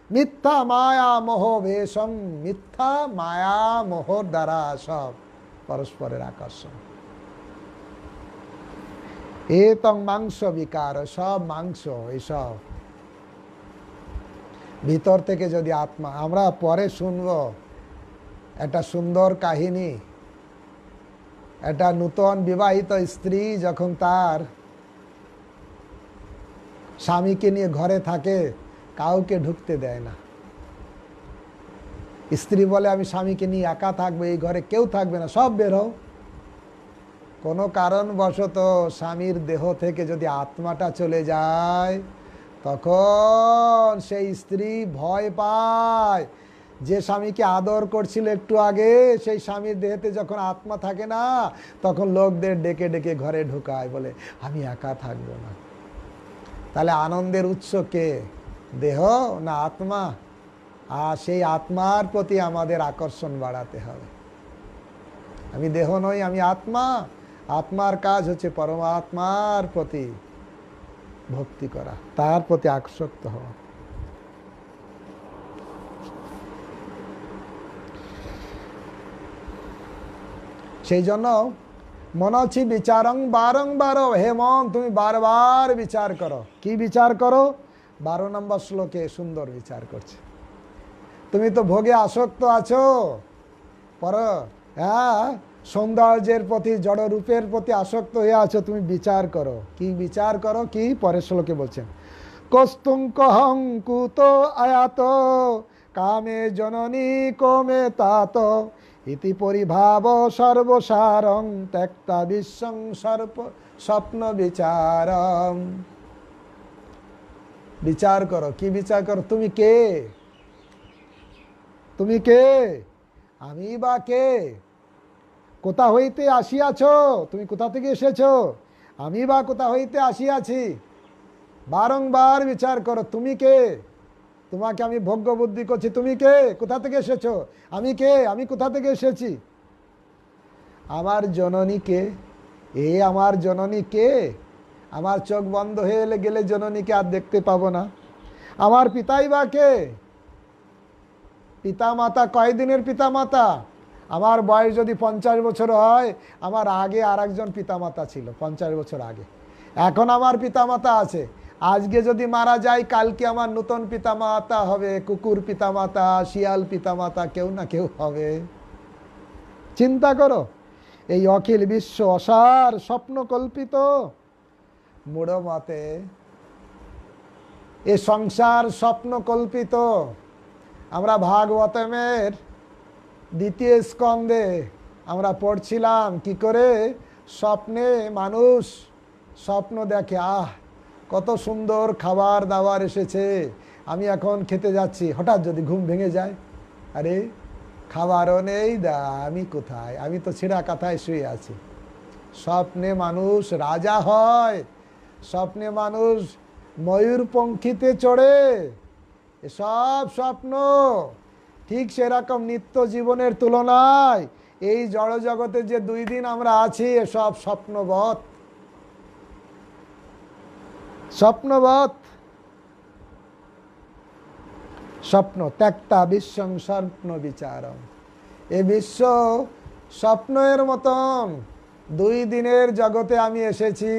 মিথ্যা মায়া মোহ ভেষং, মিথ্যা মায়া মোহর দ্বারা সব পরস্পরের আকর্ষণ। এতং মাংস বিকার, সব মাংস, এইসব ভিতর থেকে যদি আত্মা। আমরা পরে শুনব একটা সুন্দর কাহিনী, একটা নূতন বিবাহিত স্ত্রী যখন তার স্বামীকে নিয়ে ঘরে থাকে, কাউকে ঢুকতে দেয় না। স্ত্রী বলে আমি স্বামীকে নিয়ে একা থাকবো, এই ঘরে কেউ থাকবে না, সব বের হও। কোনো কারণবশত স্বামীর দেহ থেকে যদি আত্মাটা চলে যায়, তখন সেই স্ত্রী ভয় পায়। যে স্বামীকে আদর করছিল একটু আগে, সেই স্বামীর দেহেতে যখন আত্মা থাকে না, তখন লোকদের ডেকে ডেকে ঘরে ঢুকায়, বলে আমি একা থাকবো না। তাহলে আনন্দের উৎস কে, দেহ না আত্মা? আর সেই আত্মার প্রতি আমাদের আকর্ষণ বাড়াতে হবে। আমি দেহ নই, আমি আত্মা। আত্মার কাজ হচ্ছে পরমাত্মার প্রতি ভক্তি করা, তার প্রতি আসক্ত হওয়া। সেই জন্য মনসি বিচারং বারং বারো, হে মন তুমি বারবার বিচার করো। কি বিচার করো? 12 নম্বর শ্লোকে সুন্দর বিচার করছে। তুমি তো ভোগে আসক্ত আছো, সৌন্দর্যের প্রতি, জড় রূপের প্রতি আসক্ত হয়ে আছো, তুমি বিচার করো। কি বিচার করো? কি পরের শ্লোকে বলছেন, কস্তুঙ্কহং কুত আয়াত কামে জননী কোমে তাত ইতি পরিভাব সর্বসারং ত্যক্তা বিশ্বং স্বপ্ন বিচারম। বিচার করো। কি বিচার করো? তুমি কে? তুমি কে? আমি বা কে? কোথা হইতে আসিয়াছ? তুমি কোথা থেকে এসেছো? আমি বা কোথা হইতে আসিয়াছি? বারংবার বিচার করো, তুমি কে? তোমাকে আমি ভোগ্য বুদ্ধি করছি, তুমি কে? কোথা থেকে এসেছো? আমি কে? আমি কোথা থেকে এসেছি? আমার জননী কে? আমার জননী কে? আমার চোখ বন্ধ হয়ে গেলে জননীকে আর দেখতে পাবো না। আমার পিতাই বা কে? পিতা মাতা কয়দিনের পিতা মাতা? আমার বয়স যদি 50 বছর হয়, আমার আগে আর একজন পিতা মাতা ছিল 50 বছর আগে। এখন আমার পিতা মাতা আছে। আজকে যদি মারা যায়, কালকে আমার নতুন পিতা মাতা হবে, কুকুর পিতা মাতা, শিয়াল পিতা মাতা, কেউ না কেউ হবে। চিন্তা করো, এই অখিল বিশ্ব অসার স্বপ্ন কল্পিত। মূঢ় মতে এ সংসার স্বপ্ন কল্পিত। আমরা ভাগবতমের 2য় স্কন্ধে আমরা পড়ছিলাম কি করে স্বপ্নে মানুষ স্বপ্ন দেখে, কত সুন্দর খাবার দাবার এসেছে, আমি এখন খেতে যাচ্ছি। হঠাৎ যদি ঘুম ভেঙে যায়, আরে খাবারও নেই, আমি কোথায়? আমি তো ছেঁড়া কাঁথায় শুয়ে আছি। স্বপ্নে মানুষ রাজা হয়, স্বপ্নে মানুষ ময়ূর পঙ্খিতে চড়ে। এসব স্বপ্ন। ঠিক সেরকম নিত্য জীবনের তুলনায় এই জড় জগতে যে 2 দিন আমরা আছি, এসব স্বপ্নবৎ। স্বপ্নবৎ। স্বপ্ন ত্যক্তা বিশ্বং স্বপ্ন বিচারম। এ বিশ্ব স্বপ্নের মতন 2 দিনের জগতে আমি এসেছি।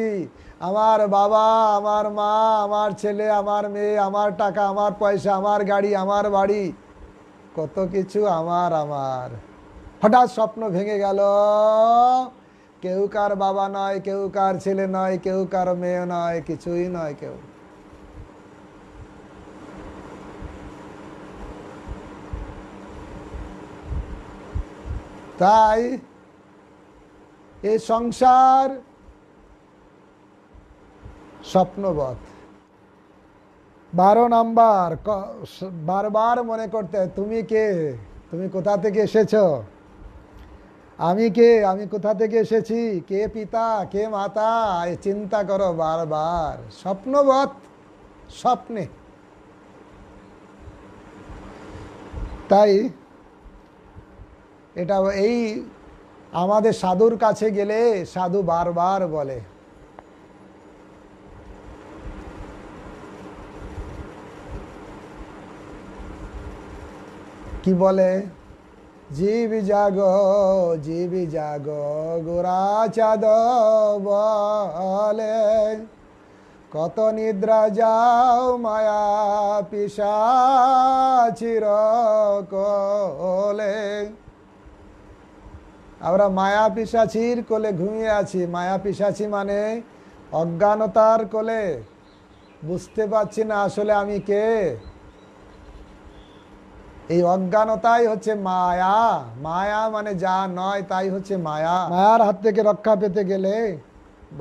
আমার বাবা, আমার মা, আমার ছেলে, আমার মেয়ে, আমার টাকা, আমার পয়সা, আমার গাড়ি, আমার বাড়ি, কত কিছু আমার আমার। হঠাৎ স্বপ্ন ভেঙে গেল, কেউ কার বাবা নয়, কেউ কার ছেলে নয়, কেউ কার মেয়ে নয়, কিছুই নয় কেউ। তাই এই সংসার স্বপ্নবৎ। 12 নাম্বার, বারবার মনে করতে, তুমি কে, তুমি কোথা থেকে এসেছো, আমি কে, আমি কোথা থেকে এসেছি, কে পিতা, কে মাতা, এই চিন্তা করো বারবার। স্বপ্নবৎ, স্বপ্নে। তাই এটা এই আমাদের সাধুর কাছে গেলে সাধু বারবার বলে, কি বলে, জীব জাগো, জীব জাগো, গোরা চাঁদ বলে, কত নিদ্রা যাও মায়া পিশাচির কোলে। আমরা মায়া পিশাচির কোলে ঘুমিয়ে আছি। মায়া পিশাচি মানে অজ্ঞানতার কোলে, বুঝতে পারছি না আসলে আমি কে। এই অজ্ঞানতাই হচ্ছে মায়া। মায়া মানে যা নয় তাই হচ্ছে মায়া। মায়ার হাত থেকে রক্ষা পেতে গেলে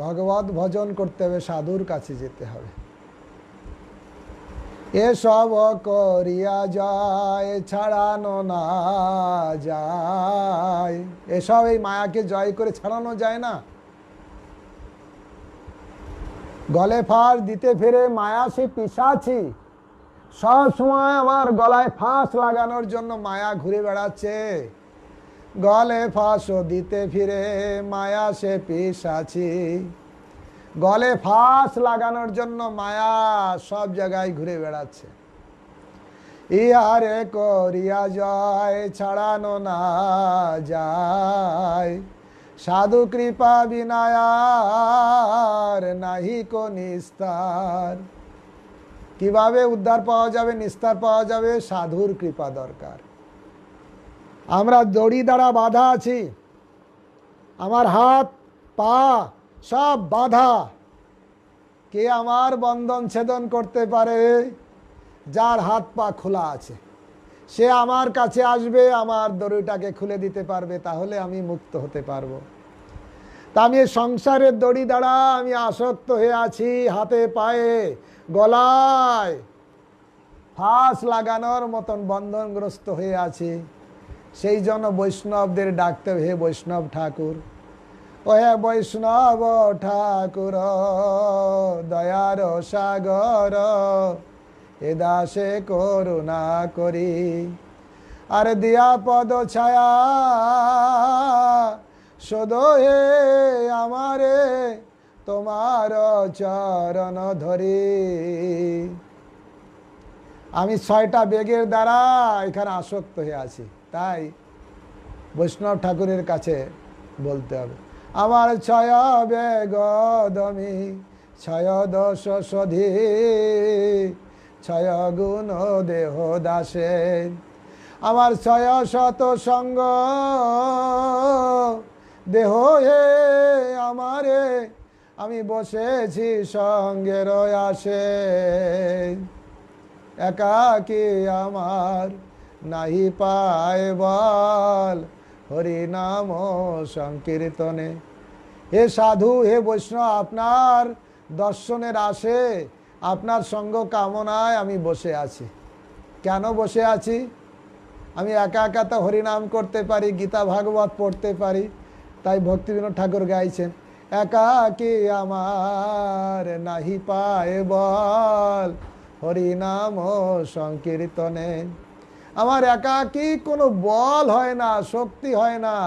ভগবত ভজন করতে হবে, সাধুর কাছে যেতে হবে। এসব করিয়া যায় ছাড়ানো না যায়। এসব এই মায়াকে জয় করে ছাড়ানো যায় না। গলে ফাঁস দিতে ফিরে মায়া সে পিশাচি। সব সময় আমার গলায় ফাঁস লাগানোর জন্য মায়া ঘুরে বেড়াচ্ছে। গলে ফাঁসও দিতে ফিরে মায়া সে পিশাচি। গলে ফাঁস লাগানোর জন্য মায়া সব জায়গায় ঘুরে বেড়াচ্ছে। ইহারে করিয়া যায় ছাড়ানো না যায়। সাধু কৃপা বিনায়ার নাহি কো নিস্তার। কিভাবে উদ্ধার পাওয়া যাবে, নিস্তার পাওয়া যাবে? সাধুর কৃপা দরকার। আমরা দড়ি দ্বারা বাঁধা আছি, আমার হাত পা সব বাঁধা। কে আমার বন্ধন ছেদন করতে পারে? যার হাত পা খোলা আছে, সে আমার কাছে আসবে, আমার দড়িটাকে খুলে দিতে পারবে, তাহলে আমি মুক্ত হতে পারবো। তা আমি সংসারের দড়ি দ্বারা আমি আসক্ত হয়ে আছি, হাতে পায়ে গলায় ফাঁস লাগানোর মতন বন্ধনগ্রস্ত হয়ে আছি। সেই জন্য বৈষ্ণবদের ডাকতে, হে বৈষ্ণব ঠাকুর, ও হে বৈষ্ণব ঠাকুর, দয়ার সাগর, এ দাসে করুণা করি, আর দিয়া পদ ছায়া সদো হে আমারে তোমার চরণ ধরি। আমি 6টা বেগের দ্বারা এখানে আসক্ত হয়ে আছি। তাই বৈষ্ণব ঠাকুরের কাছে বলতে হবে, আমার 6 বেগ দমি 6 দোষ সধি, 6 গুণ দেহ দাসে, আমার 6 শত সঙ্গ দেহ হে আমারে, আমি বসেছি সঙ্গের আসে। একাকী আমার নাহি পায় বল, হরি নাম সংকীর্তনে। হে সাধু, হে বৈষ্ণব, আপনার দর্শনের আসে, আপনার সঙ্গ কামনায় আমি বসে আছি। কেন বসে আছি? আমি একা একা তো হরিনাম করতে পারি, গীতা ভাগবত পড়তে পারি। তাই ভক্তিবিনোদ ঠাকুর গাইছেন, একাকী আমার নাহি পায় বল, হরিনাম সংকীর্তনে। আমার একাকী কোনো বল হয় না, শক্তি হয় না।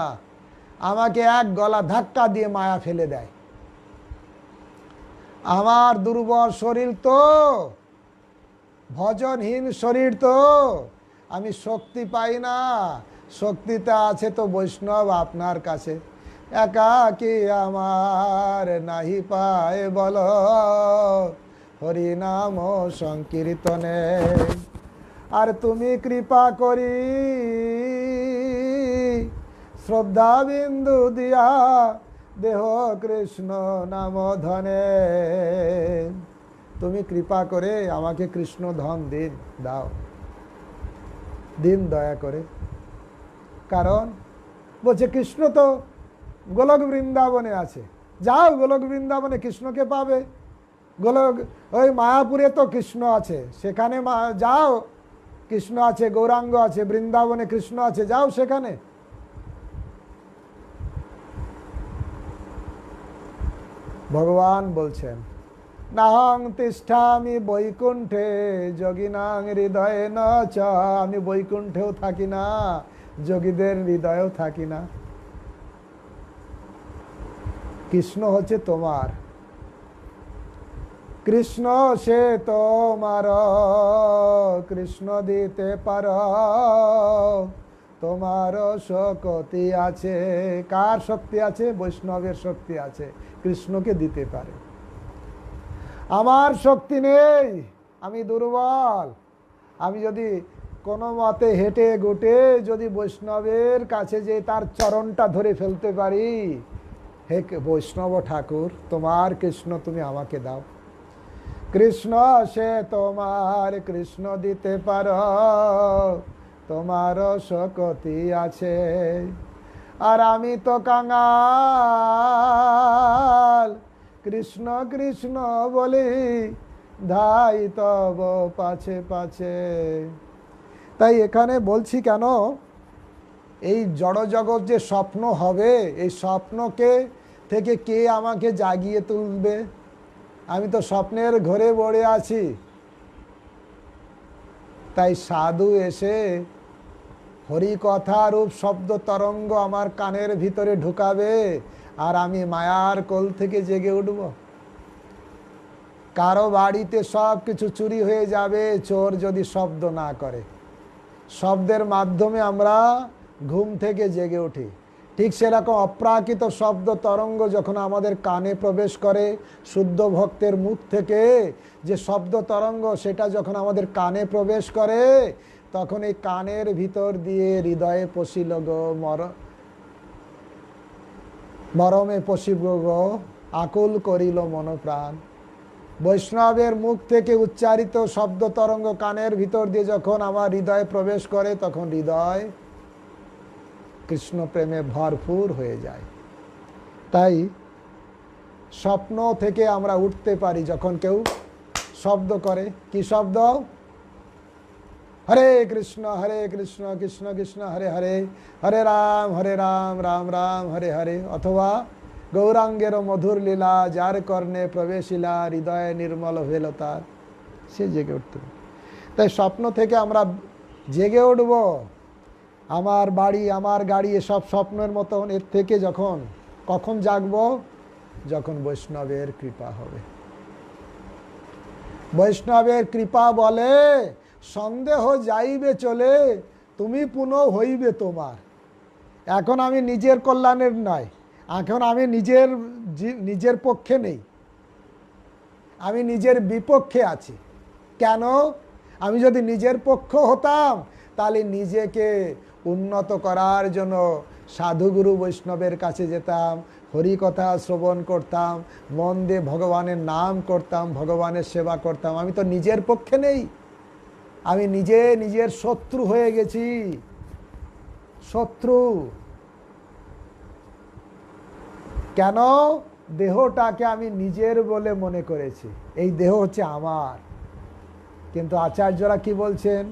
আমাকে এক গলা ধাক্কা দিয়ে মায়া ফেলে দেয়। আমার দুর্বল শরীর তো, ভজনহীন শরীর তো, আমি শক্তি পাই না। শক্তিতে আছে তো বৈষ্ণব আপনার কাছে। একাকী আমার নাহি পায় বল, হরি নাম সংকীর্তনে। আর তুমি কৃপা করি শ্রদ্ধা বিন্দু দিয়া, দেহ কৃষ্ণ নাম ধনে। তুমি কৃপা করে আমাকে কৃষ্ণ ধন দিন, দাও, দিন দয়া করে। কারণ বলছে কৃষ্ণ তো গোলক বৃন্দাবনে আছে, যাও গোলক বৃন্দাবনে কৃষ্ণকে পাবে। গোলক ওই মায়াপুরে তো কৃষ্ণ আছে, সেখানে যাও, কৃষ্ণ আছে, গৌরাঙ্গ আছে, বৃন্দাবনে কৃষ্ণ আছে, যাও সেখানে। ভগবান বলছেন নাহং তিষ্ঠামি বৈকুণ্ঠে যোগিনাং হৃদয়ে ন চ। আমি বৈকুণ্ঠেও থাকি না, যোগীদের হৃদয়েও থাকি না। কৃষ্ণ হচ্ছে তোমার, কৃষ্ণ সে তোমার, কৃষ্ণ দিতে পার, তোমার শক্তি আছে। কার শক্তি আছে? বৈষ্ণবের শক্তি আছে, কৃষ্ণকে দিতে পারে। আমার শক্তি নেই, আমি দুর্বল। আমি যদি কোনো মতে হেঁটে গুটে যদি বৈষ্ণবের কাছে যে তার চরণটা ধরে ফেলতে পারি, হে বৈষ্ণব ঠাকুর, তোমার কৃষ্ণ তুমি আমাকে দাও। কৃষ্ণ সে তোমার, কৃষ্ণ দিতে পারো, তোমার শক্তি আছে। আর আমি তো কাঙাল, কৃষ্ণ কৃষ্ণ বলি ধাই তব পাছে পাছে। তাই এখানে বলছি কেন, এই জড় জগৎ যে স্বপ্ন হবে, এই স্বপ্নকে থেকে কে আমাকে জাগিয়ে তুলবে? আমি তো স্বপ্নের ঘরে পড়ে আছি। তাই সাধু এসে হরি কথা রূপ শব্দ তরঙ্গ আমার কানের ভিতরে ঢুকাবে, আর আমি মায়ার কোল থেকে জেগে উঠব। কারো বাড়িতে সব কিছু চুরি হয়ে যাবে চোর যদি শব্দ না করে। শব্দের মাধ্যমে আমরা ঘুম থেকে জেগে উঠি। ঠিক সেরকম অপ্রাকৃত শব্দ তরঙ্গ যখন আমাদের কানে প্রবেশ করে, শুদ্ধ ভক্তের মুখ থেকে যে শব্দ তরঙ্গ সেটা যখন আমাদের কানে প্রবেশ করে, তখন এই কানের ভিতর দিয়ে হৃদয়ে পশিল গো মরমে পশিব গো, আকুল করিল মন প্রাণ। বৈষ্ণবের মুখ থেকে উচ্চারিত শব্দ তরঙ্গ কানের ভিতর দিয়ে যখন আমার হৃদয়ে প্রবেশ করে, তখন হৃদয় কৃষ্ণ প্রেমে ভরপুর হয়ে যায়। তাই স্বপ্ন থেকে আমরা উঠতে পারি যখন কেউ শব্দ করে। কি শব্দ? হরে কৃষ্ণ কৃষ্ণ কৃষ্ণ হরে হরে, হরে রাম রাম রাম হরে হরে। অথবা গৌরাঙ্গের মধুর লীলা যার কর্ণে প্রবেশিলা, হৃদয়ে নির্মল হইল তার, সে জেগে উঠতে পারে। তাই স্বপ্ন থেকে আমরা জেগে উঠব। আমার বাড়ি, আমার গাড়ি, এসব স্বপ্নের মতন। এর থেকে কখন জাগব? যখন বৈষ্ণবের কৃপা হবে। বৈষ্ণবের কৃপা বলে সন্দেহ যাইবে চলে, তুমি পুনঃ হইবে তোমার। এখন আমি নিজের কল্যাণের নয়, এখন আমি নিজের পক্ষে নেই, আমি নিজের বিপক্ষে আছি। কেন? আমি যদি নিজের পক্ষ হতাম, তাহলে নিজেকে উন্নত করার জন্য সাধুগুরু বৈষ্ণবের কাছে যেতাম, হরি কথা শ্রবণ করতাম, মন দিয়ে ভগবানের নাম করতাম, ভগবানের সেবা করতাম। আমি তো নিজের পক্ষে নেই, আমি নিজের শত্রু হয়ে গেছি। শত্রু কেন? দেহটাকে আমি নিজের বলে মনে করেছি, এই দেহ হচ্ছে আমার। কিন্তু আচার্যরা কি বলছেন?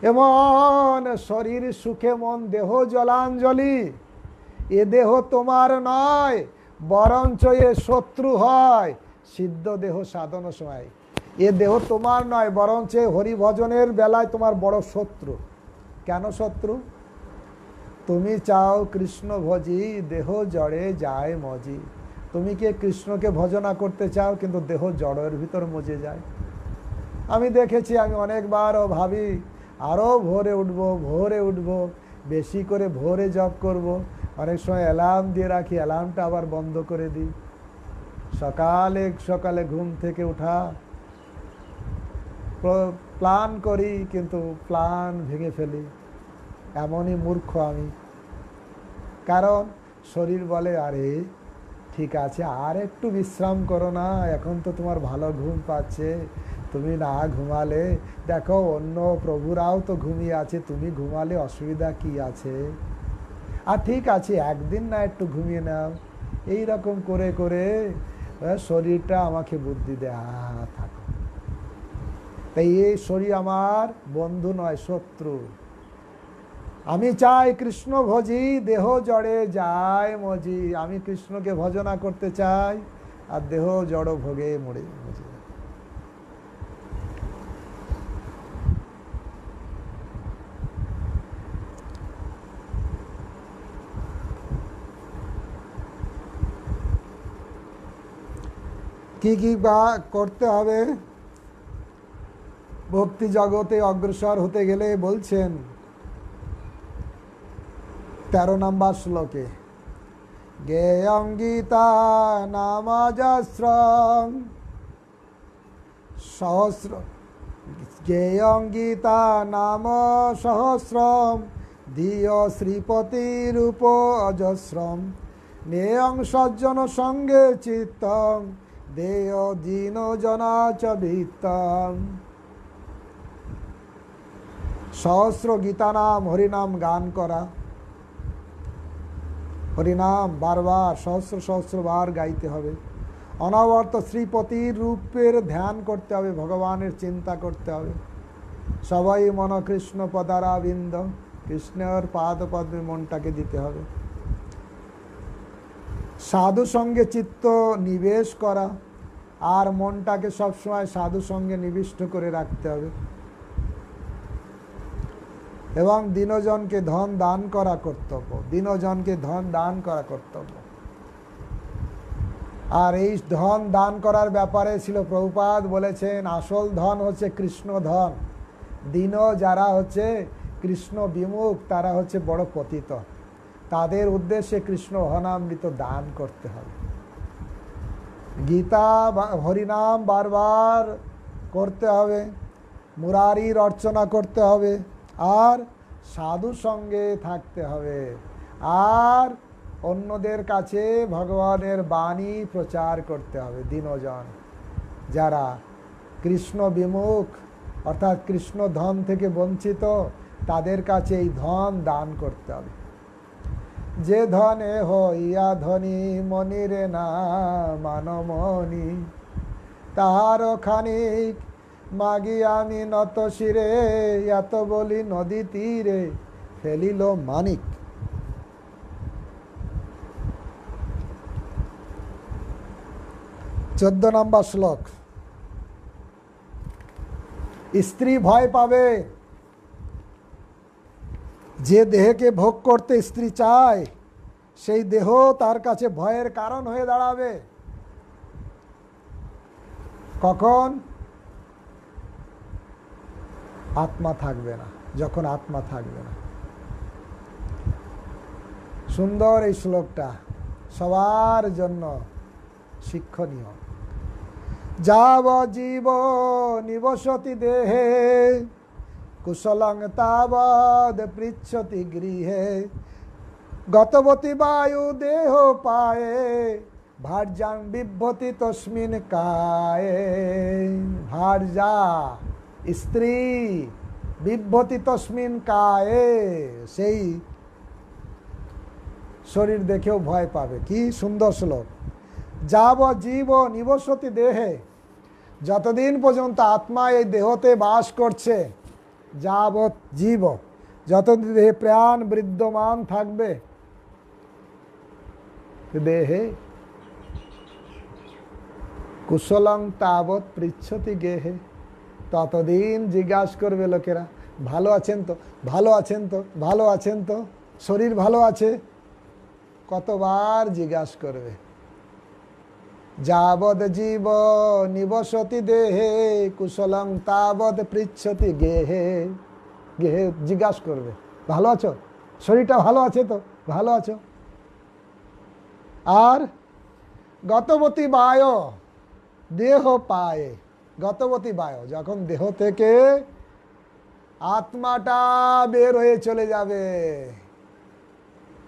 এমন শরীর সুখে মন দেহ জলাঞ্জলি, এ দেহ তোমার নয়, বরঞ্চ এ শত্রু হয় সিদ্ধ দেহ সাধন সময়। এ দেহ তোমার নয়, বরঞ্চ হরিভজনের বেলায় তোমার বড় শত্রু। কেন শত্রু? তুমি চাও কৃষ্ণ ভজি, দেহ জড়ে যায় মজি। তুমি কি কৃষ্ণকে ভজনা করতে চাও, কিন্তু দেহ জড়ের ভিতর মজে যায়। আমি দেখেছি, আমি অনেকবারও ভাবি, আরও ভোরে উঠবো, ভোরে উঠবো, বেশি করে ভোরে জপ করব। অনেক সময় অ্যালার্ম দিয়ে রাখি, অ্যালার্মটা আবার বন্ধ করে দিই। সকালে সকালে ঘুম থেকে উঠা প্ল্যান করি, কিন্তু প্ল্যান ভেঙে ফেলি। এমনই মূর্খ আমি। কারণ শরীর বলে, আরে ঠিক আছে, আর একটু বিশ্রাম করো না, এখন তো তোমার ভালো ঘুম পাচ্ছে, তুমি না ঘুমালে, দেখো অন্য প্রভুরাও তো ঘুমিয়ে আছে, তুমি ঘুমালে অসুবিধা কি আছে, আর ঠিক আছে একদিন না একটু ঘুমিয়ে নাও। এই রকম করে করে শরীরটা আমাকে বুদ্ধি দেয়, থাকো। তাই এই শরীর আমার বন্ধু নয়, শত্রু। আমি চাই কৃষ্ণ ভজি, দেহ জড়ে যায় মজি। আমি কৃষ্ণকে ভজনা করতে চাই, আর দেহ জড় ভোগে মরে মজি। কি কি বা করতে হবে ভক্তি জগতে অগ্রসর হতে গেলে বলছেন 13 নম্বর শ্লোকে, জ্ঞেয়ং গীতা নামাজস্রং সহস্র, জ্ঞেয়ং গীতা নাম সহস্রম, ধিয় শ্রীপতিরূপ অজস্রম, নেয়ং সজ্জন সঙ্গে চিত্তং, দেয় দীন জনা চ ভিত্তং। সহস্র গীতা নাম হরিনাম গান করা, হরিনাম বারবার সহস্র সহস্র বার গাইতে হবে। অনবরত শ্রীপতির রূপের ধ্যান করতে হবে, ভগবানের চিন্তা করতে হবে। সবাই মন কৃষ্ণ পদারাবিন্দ, কৃষ্ণের পাদ পদ্মে মনটাকে দিতে হবে। সাধু সঙ্গে চিত্ত নিবেশ করা, আর মনটাকে সবসময় সাধু সঙ্গে নিবিষ্ট করে রাখতে হবে। এবং দীনজনকে ধন দান করা কর্তব্য, দীনজনকে ধন দান করা কর্তব্য। আর এই ধন দান করার ব্যাপারে ছিল প্রভুপাদ বলেছেন, আসল ধন হচ্ছে কৃষ্ণ ধন। দীন যারা হচ্ছে কৃষ্ণ বিমুখ, তারা হচ্ছে বড় পতিত, তাদের উদ্দেশ্যে কৃষ্ণ হনামৃত দান করতে হবে। গীতা হরিনাম বারবার করতে হবে, মুরারির অর্চনা করতে হবে, আর সাধু সঙ্গে থাকতে হবে, আর অন্যদের কাছে ভগবানের বাণী প্রচার করতে হবে। দীনজন যারা কৃষ্ণ বিমুখ, অর্থাৎ কৃষ্ণ ধন থেকে বঞ্চিত, তাদের কাছে এই ধন দান করতে হবে। যে ধনে হইয়া ধনী, মনিরে না মানমণি, তাহার খানিক মাগি আমি নত শিরে, এত বলি নদী তীরে ফেলিল মানিক। 14 নম্বর শ্লোক। স্ত্রী ভয় পাবে, যে দেহকে ভোগ করতে স্ত্রী চায়, সেই দেহ তার কাছে ভয়ের কারণ হয়ে দাঁড়াবে। কখন? আত্মা থাকবে না, যখন আত্মা থাকবে না। সুন্দর এই শ্লোকটা, সবার জন্য শিক্ষণীয়। যাব জীব নিবসতি দেহে, কুশলং তাবদ পৃচ্ছতি গৃহে, গতবতী বায়ু দেহ পায়ে, ভার্যাং বিভ্যতি তস্মিন কায়ে। ভার্যা স্ত্রী, বিভ্যতি তস্মিন কায়ে, সেই শরীর দেখেও ভয় পাবে। কি সুন্দর শ্লোক। যাব জীব নিবসতি দেহে, যতদিন পর্যন্ত আত্মা এই দেহতে বাস করছে, যাবৎ জীব, যতদিন দেহে প্রাণ বিদ্যমান থাকবে, দেহে কুশলং তাবৎ পৃচ্ছতি গেহে, ততদিন জিজ্ঞাসা করবে লোকেরা, ভালো আছেন তো, ভালো আছেন তো, ভালো আছেন তো, শরীর ভালো আছে, কতবার জিজ্ঞাসা করবে। যাবদ জীব নিবসতি দেহে, কুশলং তাবৎ পৃচ্ছতি গেহে। গিয়ে জিজ্ঞাসা করবে, ভালো আছো, শরীরটা ভালো আছে তো, ভালো আছো। আর গতবতী বায় দেহ পায়ে, গতবতী বায়, যখন দেহ থেকে আত্মাটা বের হয়ে চলে যাবে,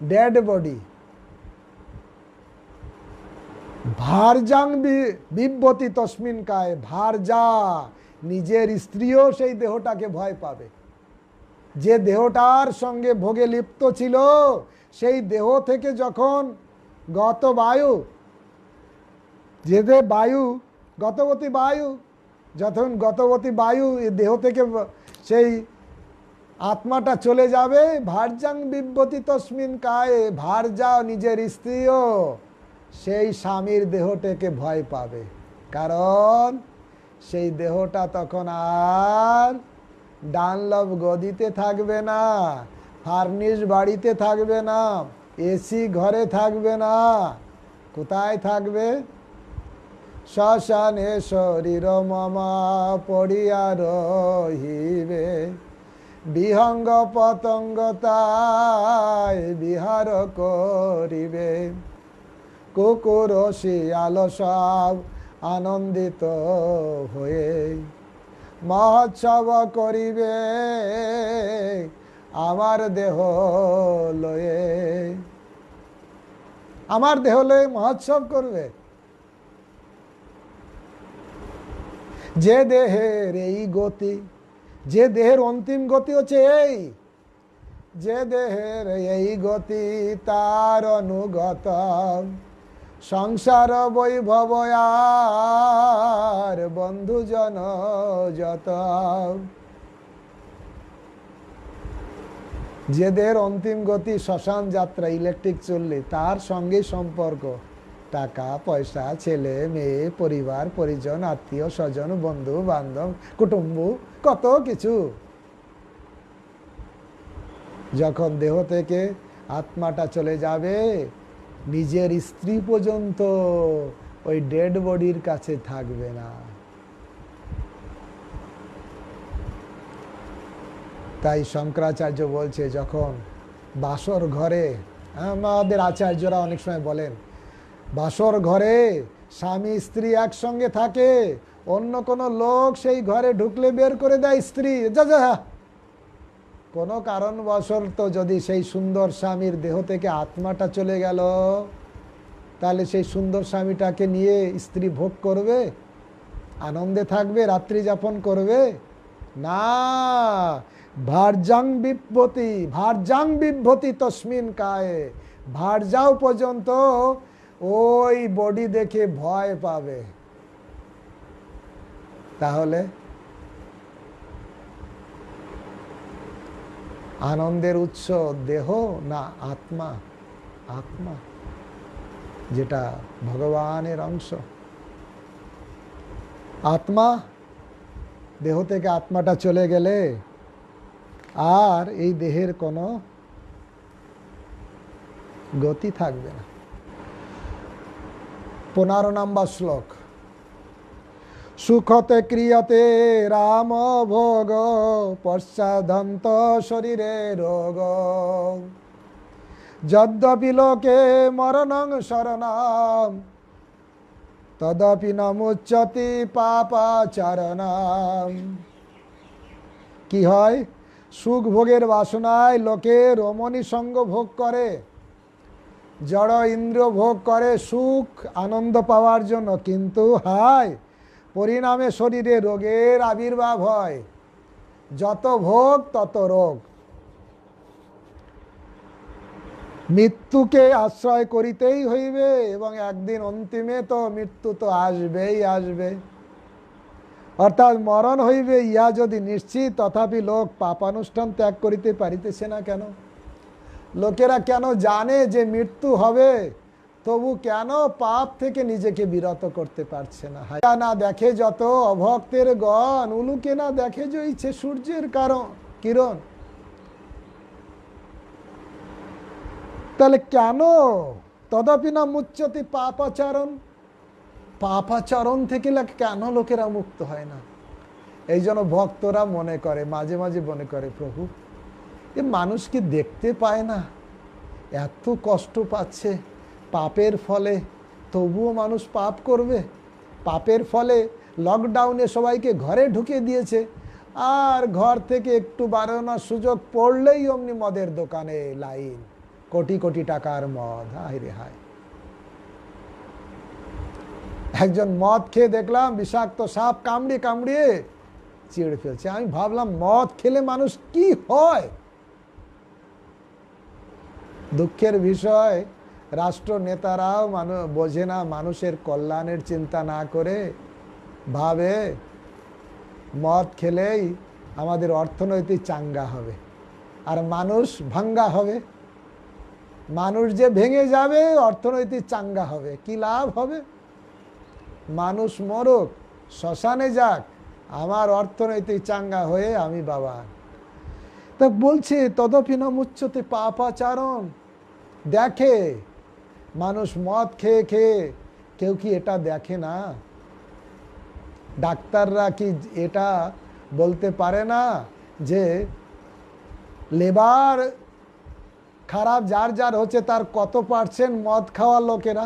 ডেড বডি, ভারজাং বিব্বতি তস্মিন কায়ে, ভারজা, নিজের স্ত্রীও সেই দেহটাকে ভয় পাবে। যে দেহটার সঙ্গে ভোগে লিপ্ত ছিল, সেই দেহ থেকে যখন গত বায়ু, যে বায়ু গতবতী বায়ু, যখন গতবতী বায়ু দেহ থেকে সেই আত্মাটা চলে যাবে, ভারজাং বিব্বতি তস্মিন কায়ে, ভারজা, নিজের স্ত্রীও সেই স্বামীর দেহটাকে ভয় পাবে। কারণ সেই দেহটা তখন আর ডানলভ গদিতে থাকবে না, ফার্নিশ বাড়িতে থাকবে না, এসি ঘরে থাকবে না। কোথায় থাকবে? শ্মশানে শরীর মমা পড়িয়া রহিবে, বিহঙ্গ পতঙ্গতায় বিহার করিবে, কুকুর শিয়াল সব আনন্দিত হয়ে মহোৎসব করিবে আমার দেহ লয়ে, আমার দেহ লয়ে মহোৎসব করবে। যে দেহের এই গতি, যে দেহের অন্তিম গতি হচ্ছে এই, যে দেহের এই গতি তার অনুগত সংসার বৈভব আর বন্ধুজন যত, যে দেহের অন্তিম গতি শ্মশান যাত্রা, ইলেকট্রিক চললে, তার সঙ্গে সম্পর্ক টাকা পয়সা, ছেলে মেয়ে, পরিবার পরিজন, আত্মীয় স্বজন, বন্ধু বান্ধব, কুটুম্ব, কত কিছু। যখন দেহ থেকে আত্মাটা চলে যাবে, নিজের স্ত্রী পর্যন্ত ওই ডেড বডির কাছে থাকবে না। তাই শঙ্করাচার্য বলছে, যখন বাসর ঘরে, আমাদের আচার্যরা অনেক সময় বলেন, বাসর ঘরে স্বামী স্ত্রী একসঙ্গে থাকে, অন্য কোনো লোক সেই ঘরে ঢুকলে বের করে দেয় স্ত্রী, যা যা। কোনো কারণবশত যদি সেই সুন্দর স্বামীর দেহ থেকে আত্মাটা চলে গেল, তাহলে সেই সুন্দর স্বামীটাকে নিয়ে স্ত্রী ভোগ করবে, আনন্দে থাকবে, রাত্রি যাপন করবে না। ভারজাং বিভ্বতি, ভারজাং বিভ্বতি তস্মিন কায়ে, ভারজাও পর্যন্ত ওই বডি দেখে ভয় পাবে। তাহলে আনন্দের উৎস দেহ না আত্মা? আত্মা, যেটা ভগবানের অংশ। আত্মা, দেহ থেকে আত্মাটা চলে গেলে আর এই দেহের কোনো গতি থাকবে না। 15 নম্বর শ্লোক। সুখতে ক্রিয়তে রাম ভোগ, পশ্চাদন্ত শরীরে রোগ, যদ্যপি লোকে মরণং শরণম, তদপি ন মুচ্যতি পাপাচরণম। কি হয়? সুখ ভোগের বাসনায় লোকে রমণী সঙ্গ ভোগ করে, জড় ইন্দ্র ভোগ করে সুখ আনন্দ পাওয়ার জন্য, কিন্তু হায় পরিণামে শরীরে রোগের আবির্ভাব হয়। যত ভোগ তত রোগ। মৃত্যুকে আশ্রয় করিতেই হইবে, এবং একদিন অন্তিমে তো মৃত্যু তো আসবেই আসবে, অর্থাৎ মরণ হইবে, ইহা যদি নিশ্চিত, তথাপি লোক পাপানুষ্ঠান ত্যাগ করিতে পারিতেছে না কেন? লোকেরা কেন জানে যে মৃত্যু হবে, তবু কেন পাপ থেকে নিজেকে বিরত করতে পারছে না? না দেখে যত অভক্তের গণ, উলুকে না দেখে জইছে সূর্যের কিরণ। তাহলে কেন? তদপি না মুচ্যতি পাপাচরণ, পাপাচরণ থেকে কেন লোকেরা মুক্ত হয় না? এই জন্য ভক্তরা মনে করে, মাঝে মাঝে মনে করে, প্রভু এ মানুষ কি দেখতে পায় না এত কষ্ট পাচ্ছে পাপের ফলে, তবুও মানুষ পাপ করবে? পাপের ফলে লকডাউনে সবাইকে ঘরে ঢুকিয়ে দিয়েছে, আর ঘর থেকে একটু বাড়ানোর সুযোগ পড়লেই অমনি মদের দোকানে লাইন, কোটি কোটি টাকার মদ। হায় রে হায়। একজন মদ খেয়ে দেখলাম বিষাক্ত সাপ কামড়িয়ে কামড়িয়ে চিড়ে ফেলছে। আমি ভাবলাম মদ খেলে মানুষ কি হয়। দুঃখের বিষয়, রাষ্ট্র নেতারাও বোঝে না, মানুষের কল্যাণের চিন্তা না করে ভাবে মদ খেলেই আমাদের অর্থনৈতিক চাঙ্গা হবে আর মানুষ ভাঙ্গা হবে। মানুষ যে ভেঙে যাবে, অর্থনৈতিক চাঙ্গা হবে, কি লাভ হবে? মানুষ মরুক, শ্মশানে যাক, আমার অর্থনৈতিক চাঙ্গা হয়ে আমি বাবা। তা বলছে তদপি ন মুচ্যতে পাপাচারণ। দেখে মানুষ মদ খেয়ে খেয়ে, কেউ কি এটা দেখে না? ডাক্তাররা কি এটা বলতে পারে না যে লেবার খারাপ যার যার হচ্ছে তার কত পার্সেন্ট মদ খাওয়া লোকেরা?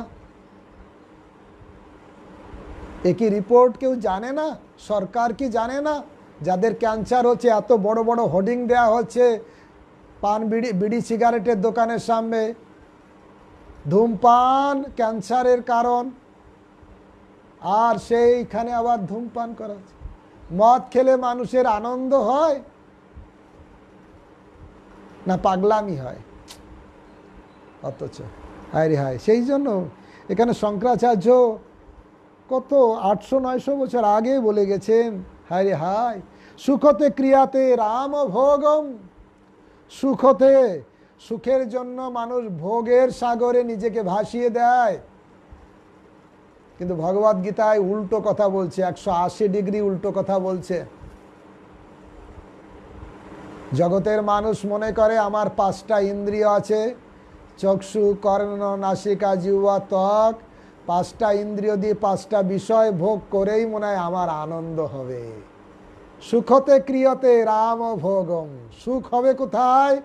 একই রিপোর্ট কেউ জানে না? সরকার কি জানে না? যাদের ক্যান্সার হচ্ছে এত বড় বড় হোর্ডিং দেওয়া হচ্ছে পান বিড়ি সিগারেটের দোকানের সামনে, ধূমপান ক্যান্সারের কারণ, আর সেইখানে আবার ধূমপান করা হচ্ছে। মদ খেলে মানুষের আনন্দ হয় না পাগলামি হয়? অথচ হায় রে হায়। সেই জন্য এখানে শঙ্করাচার্য কত 800-900 বছর আগে বলে গেছেন, হায় রে হায়, সুখতে ক্রিয়াতে রাম ভোগম। সুখতে, সুখের জন্য মানুষ ভোগের সাগরে নিজেকে ভাসিয়ে দেয়। কিন্তু ভগবদ গীতায় উল্টো কথা বলছে, 180 ডিগ্রি উল্টো কথা বলছে। জগতের মানুষ মনে করে আমার 5টা ইন্দ্রিয় আছে, চক্ষু কর্ণ নাসিকা জিহ্বা ত্বক, 5টা ইন্দ্রিয় দিয়ে 5টা বিষয় ভোগ করেই মনে হয় আমার আনন্দ হবে। সুখতে ক্রিয়তে রাম ভোগম। সুখ হবে কোথায়?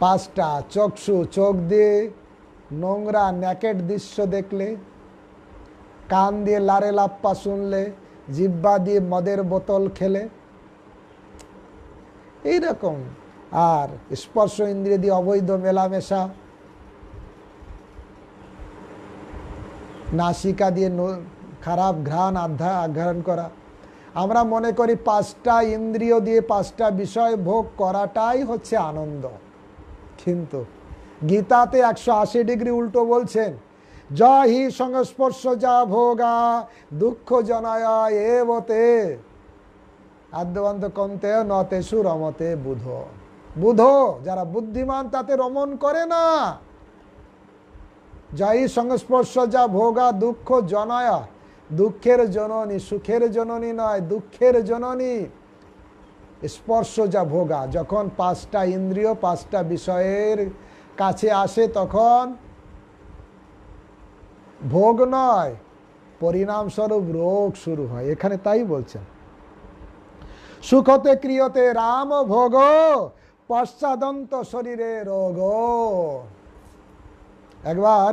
5টা চক্ষু, চোখ দিয়ে নোংরা নেকেট দৃশ্য দেখলে, কান দিয়ে লারে লাপ্পা শুনলে, জিহ্বা দিয়ে মদের বোতল খেলে, এইরকম। আর স্পর্শ ইন্দ্রিয় দিয়ে অবৈধ মেলামেশা, নাসিকা দিয়ে খারাপ ঘ্রাণ আঘ্রাণ করা। আমরা মনে করি 5টা ইন্দ্রিয় দিয়ে 5টা বিষয় ভোগ করাটাই হচ্ছে আনন্দ। কিন্তু গীতাতে 180 ডিগ্রি উল্টো বলছেন, জহি সংস্পর্শ যা ভোগা দুঃখ জনায় এবতে আদ্যবন্ত কন্তে নতেষু রমতে বুধ। বুধ যারা বুদ্ধিমান তাতে রমণ করে না। জহি সংস্পর্শ যা ভোগা দুঃখ জনায়া, দুঃখের জননী, সুখের জননী নয়, দুঃখের জননী। স্পর্শ যা ভোগা, যখন 5টা ইন্দ্রিয় 5টা বিষয়ের কাছে আসে তখন ভোগ নয়, পরিণামস্বরূপ রোগ শুরু হয়। এখানে তাই বলছেন, সুখতে ক্রিয়তে রাম ভোগ পশ্চাদন্ত শরীরে রোগ। একবার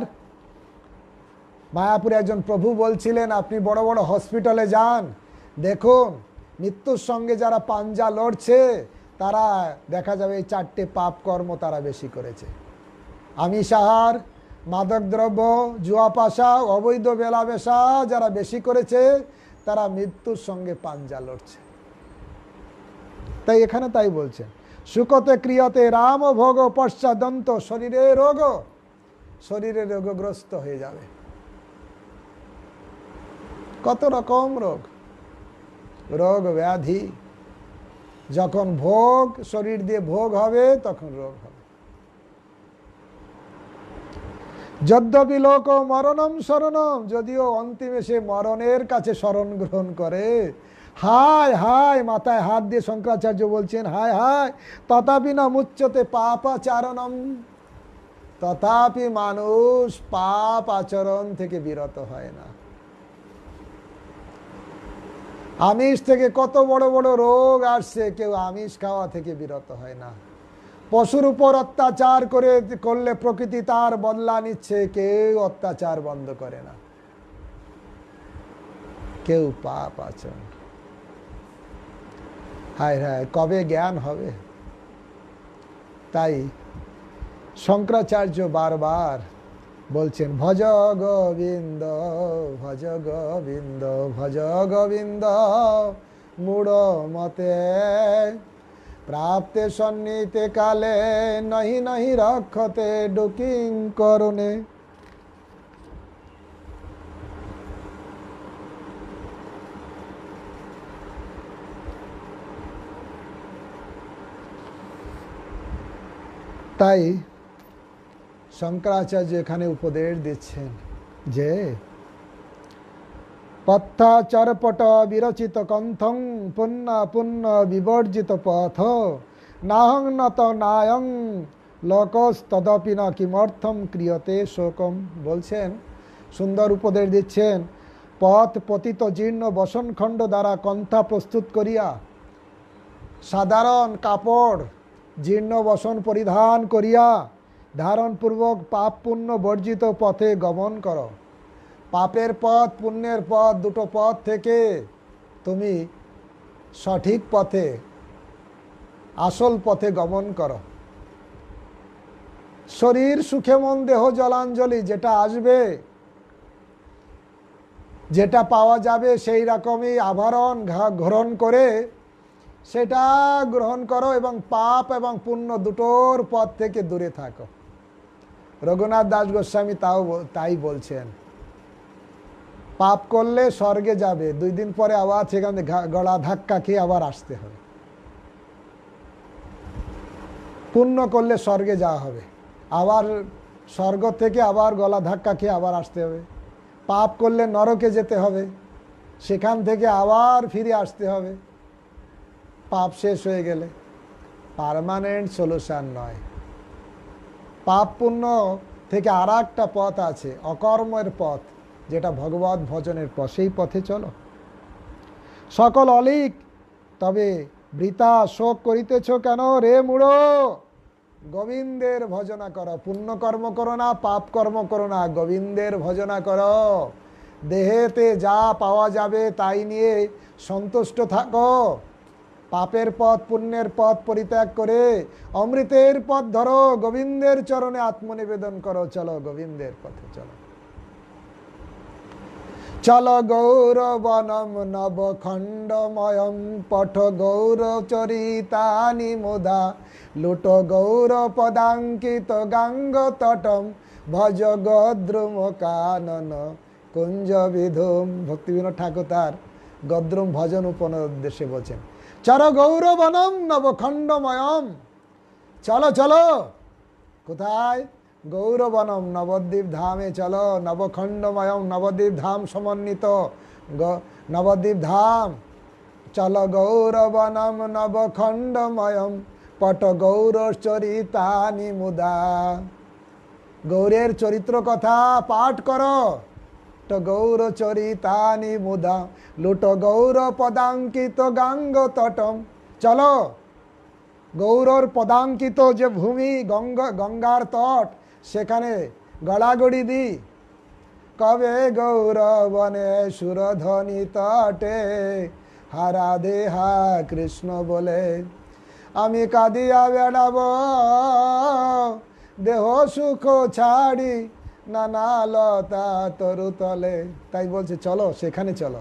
মায়াপুরে একজন প্রভু বলছিলেন, আপনি বড় বড় হসপিটালে যান, দেখুন মৃত্যুর সঙ্গে যারা পাঞ্জা লড়ছে তারা দেখা যাবে এই 4টে পাপ কর্ম তারা বেশি করেছে। আমিষাহার, মাদক দ্রব্য, জুয়াপাশা, অবৈধ মেলামেশা যারা বেশি করেছে তারা মৃত্যুর সঙ্গে পাঞ্জা লড়ছে। তাই এখানে তাই বলছেন, সুখতে ক্রিয়তে রাম ভোগ পশ্চাদন্ত শরীরে রোগ। শরীরে রোগগ্রস্ত হয়ে যাবে। কত রকম রোগ, রোগ ব্যাধি। যখন ভোগ শরীর দিয়ে ভোগ হবে তখন রোগ হবে। যদ্যপি লোক মরণম শরণম, যদিও অন্তিমে সে মরণের কাছে শরণ গ্রহণ করে। হায় হায়, মাথায় হাত দিয়ে শঙ্করাচার্য বলছেন, হায় হায়, তথাপি না মুচ্যতে পাপাচারণম। তথাপি মানুষ পাপ আচরণ থেকে বিরত হয় না। আমিষ থেকে কত বড় বড় রোগ আসছে, কেউ আমিষ খাওয়া থেকে বিরত হয় না। পশুর উপর অত্যাচার করলে প্রকৃতি তার বদলা নিচ্ছে, কেউ অত্যাচার বন্ধ করে না, কেউ পাপ আচরণ। হায় হায়, কবে জ্ঞান হবে? তাই শঙ্করাচার্য বারবার বলছেন, ভজ গোবিন্দ ভজ গোবিন্দ ভজ গোবিন্দ মূঢ় মতে প্রাপ্তে সন্নিতে কালে নহি নহি রক্ষতে ডুকিং করুণে। তাই শঙ্করাচার্য এখানে উপদেশ দিচ্ছেন যে পথা চরপট বিরচিত কণ্ঠং পুণ্য পুণ্য বিবর্জিত পথ নাহং নত নায়ং লোকস্তদপি ন কিমর্থম ক্রিয়তে শোকম। বলছেন, সুন্দর উপদেশ দিচ্ছেন, পথ পতিত জীর্ণ বসনখণ্ড দ্বারা কণ্ঠা প্রস্তুত করিয়া সাধারণ কাপড় জীর্ণ বসন পরিধান করিয়া ধারণপূর্বক পাপ পুণ্য বর্জিত পথে গমন করো। পাপের পথ পুণ্যের পথ দুটো পথ থেকে তুমি সঠিক পথে আসল পথে গমন করো। শরীর সুখে মন দেহ জলাঞ্জলি, যেটা আসবে যেটা পাওয়া যাবে সেই রকমই আভরণ গ্রহণ করে সেটা গ্রহণ করো এবং পাপ এবং পুণ্য দুটোর পথ থেকে দূরে থাকো। রঘুনাথ দাস গোস্বামী তাই বলছেন, পাপ করলে স্বর্গে যাবে, 2 দিন পরে আবার সেখানে গলা ধাক্কা খেয়ে আবার আসতে হবে। পুণ্য করলে স্বর্গে যাওয়া হবে, আবার স্বর্গ থেকে আবার গলা ধাক্কা খেয়ে আবার আসতে হবে। পাপ করলে নরকে যেতে হবে, সেখান থেকে আবার ফিরে আসতে হবে। পাপ শেষ হয়ে গেলে পার্মানেন্ট সলিউশন নয়। পাপ পুণ্য থেকে আর একটা পথ আছে, অকর্মের পথ, যেটা ভগবত ভজনের পথ, সেই পথে চলো। সকল অলিক, তবে বৃথা শোক করিতেছ কেন রে মূঢ়? গোবিন্দের ভজনা করো, পুণ্য কর্ম করো না, পাপ কর্ম করো না, গোবিন্দের ভজনা করো। দেহেতে যা পাওয়া যাবে তাই নিয়ে সন্তুষ্ট থাকো। পাপের পথ পুণ্যের পথ পরিত্যাগ করে অমৃতের পথ ধরো, গোবিন্দের চরণে আত্মনিবেদন করো। চলো গোবিন্দের পথে চলো। চল গৌরবনম নবখণ্ডময়ম পঠ গৌর চরিতানি মুদা লুট গৌর পদাঙ্কিত গাঙ্গ তটম ভজ গদ্রুম কানন কুঞ্জ বিধুম। ভক্তিবিনোদ ঠাকুর তার গদ্রুম ভজন উপদেশে বলছেন, চর গৌরবনম নবখণ্ডময়ম। চলো চলো, কোথায়? গৌরবনম, নবদ্বীপ ধামে চলো। নবখণ্ডময়ম, নবদ্বীপ ধাম সমন্বিত নবদ্বীপ ধাম। চলো গৌরবনম নবখণ্ডময়ম পট গৌর চরিতানি মুদা। গৌরের চরিত্র কথা পাঠ করো। তো গৌর চরিতানি মুদা লুট গৌর পদাঙ্কিত গাঙ্গ তটম। চলো গৌরর পদাঙ্কিত যে ভূমি, গঙ্গার তট, সেখানে গড়াগড়ি দি। কবে গৌরবনে সুরধ্বনি তটে হারা দেহা কৃষ্ণ বলে আমি কাঁদিয়া বেড়াব দেহ সুখ ছাড়ি নানা লতা তরু তলে। তাই বলছে চলো সেখানে চলো।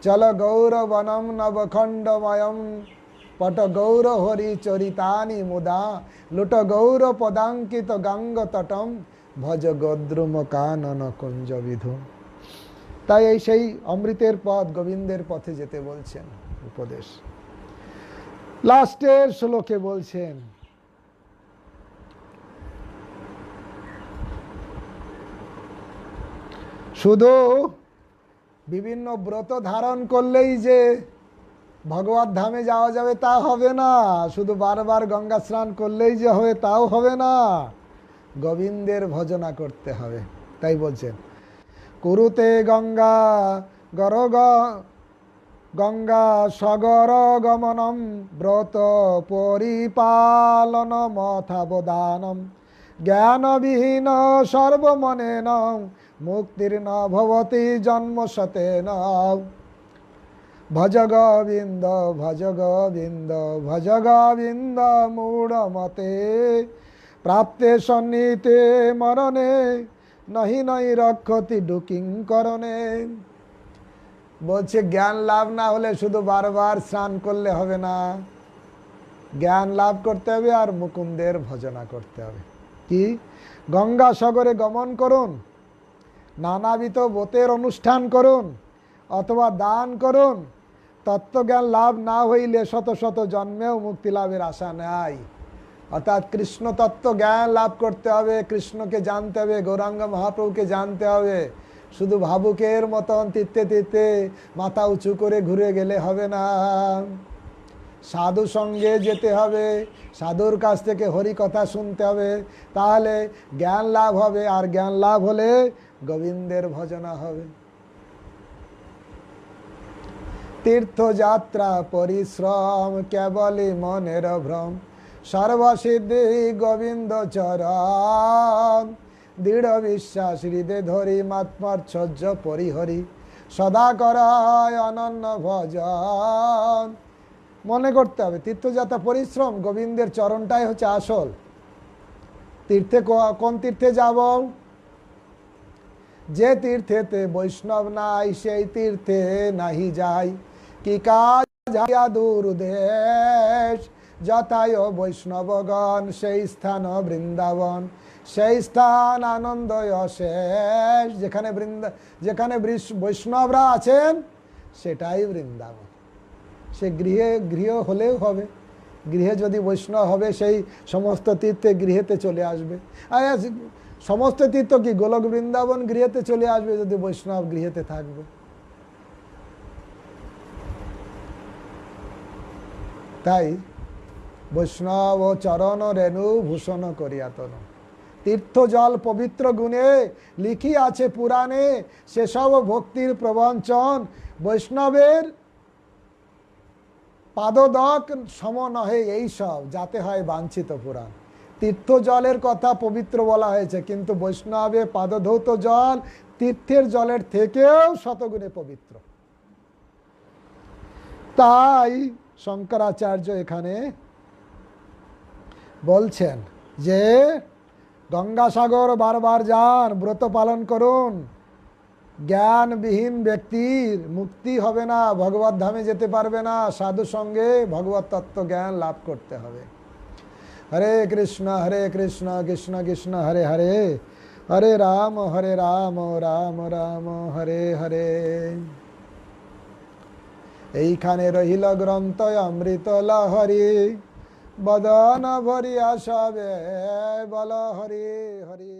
চলো গৌরবনম নবখণ্ডময়ম পট গৌর হরি চরিতানি মুদা লুট গৌর পদাঙ্কিত গাঙ্গ তটম ভজ গদ্রুম কানন কুঞ্জ বিধু। তাই এই সেই অমৃতের পথ, গোবিন্দের পথে যেতে বলছেন উপদেশ। লাস্টের শ্লোকে বলছেন, শুধু বিভিন্ন ব্রত ধারণ করলেই যে ভগবত ধামে যাওয়া যাবে তা হবে না, শুধু বারবার গঙ্গা স্নান করলেই যে হবে তাও হবে না, গোবিন্দের ভজনা করতে হবে। তাই বলছেন, কুরুতে গঙ্গা গরগ গঙ্গা সাগর গমনম ব্রত পরিপালন মথাবদানম জ্ঞানবিহীন সর্বমনেন মুক্তির্ন ভবতি জন্মশতেন। ভজ গোবিন্দ ভজ গোবিন্দ ভজ গোবিন্দ মূঢ়মতে প্রাপ্তে সন্নিতে মরণে নহি নহি রক্ষতি ডুকিং করণে। বলছে জ্ঞান লাভ না হলে শুধু বারবার স্নান করলে হবে না, জ্ঞান লাভ করতে হবে আর মুকুন্দের ভজনা করতে হবে। কি? গঙ্গা সাগরে গমন করুন, নানাবিধ ব্রতের অনুষ্ঠান করুন অথবা দান করুন, তত্ত্বজ্ঞান লাভ না হইলে শত শত জন্মেও মুক্তি লাভের আশা নাই। অর্থাৎ কৃষ্ণ তত্ত্ব জ্ঞান লাভ করতে হবে, কৃষ্ণকে জানতে হবে, গৌরাঙ্গ মহাপ্রভুকে জানতে হবে। শুধু ভাবুকের মতন তীর্থে তীর্থে মাথা উঁচু করে ঘুরে গেলে হবে না, সাধু সঙ্গে যেতে হবে, সাধুর কাছ থেকে হরি কথা শুনতে হবে, তাহলে জ্ঞান লাভ হবে। আর জ্ঞান লাভ হলে গোবিন্দের ভজনা হবে। তীর্থযাত্রা পরিশ্রম কেবলই মনের ভ্রম সর্বসিদ্ধি গোবিন্দ চরণ দৃঢ় বিশ্বাস হৃদে ধরি মাত্মার্চর্য পরিহরি সদা করায় অনন্য ভজন। মনে করতে হবে তীর্থযাত্রা পরিশ্রম, গোবিন্দের চরণটাই হচ্ছে আসল। তীর্থে কোন তীর্থে যাব? যে তীর্থেতে বৈষ্ণব নাই সেই তীর্থে নাহি যাই। কি কাজ দূর দেশ যথায় বৈষ্ণবগণ সেই স্থান বৃন্দাবন, সেই স্থান আনন্দ অশেষ। যেখানে বৈষ্ণবরা আছেন সেটাই বৃন্দাবন। সে গৃহ হলেও হবে, গৃহে যদি বৈষ্ণব হবে সেই সমস্ত তীর্থে গৃহেতে চলে আসবে। আর সমস্ত তীর্থ কি গোলক বৃন্দাবন গৃহেতে চলে আসবে যদি বৈষ্ণব গৃহেতে থাকবে। তাই বৈষ্ণব ও চরণ রেণু ভূষণ করিয়াতন। তীর্থ জল পবিত্র গুণে লিখি আছে পুরাণে, সেসব ভক্তির প্রবঞ্চন বৈষ্ণবের পাদদক সম নহে এই সব, যাতে হয় বাঞ্ছিত পুরাণ। তীর্থ জলের কথা পবিত্র বলা হয়েছে, কিন্তু বৈষ্ণবের পাদধৌত জল তীর্থের জলের থেকেও শতগুণে পবিত্র। তাই শঙ্করাচার্য এখানে বলছেন যে গঙ্গাসাগর বারবার যান, ব্রত পালন করুন। জ্ঞানবিহীন ব্যক্তির মুক্তি হবে না, ভগবত ধামে যেতে পারবে না। সাধু সঙ্গে ভগবত তত্ত্ব জ্ঞান লাভ করতে হবে। হরে কৃষ্ণ কৃষ্ণ কৃষ্ণ হরে হরে, হরে রাম রাম রাম হরে হরে। এইখানে রহিল গ্রন্থ অমৃত লহরি, বদন ভরিয়া সবে বল হরি হরি।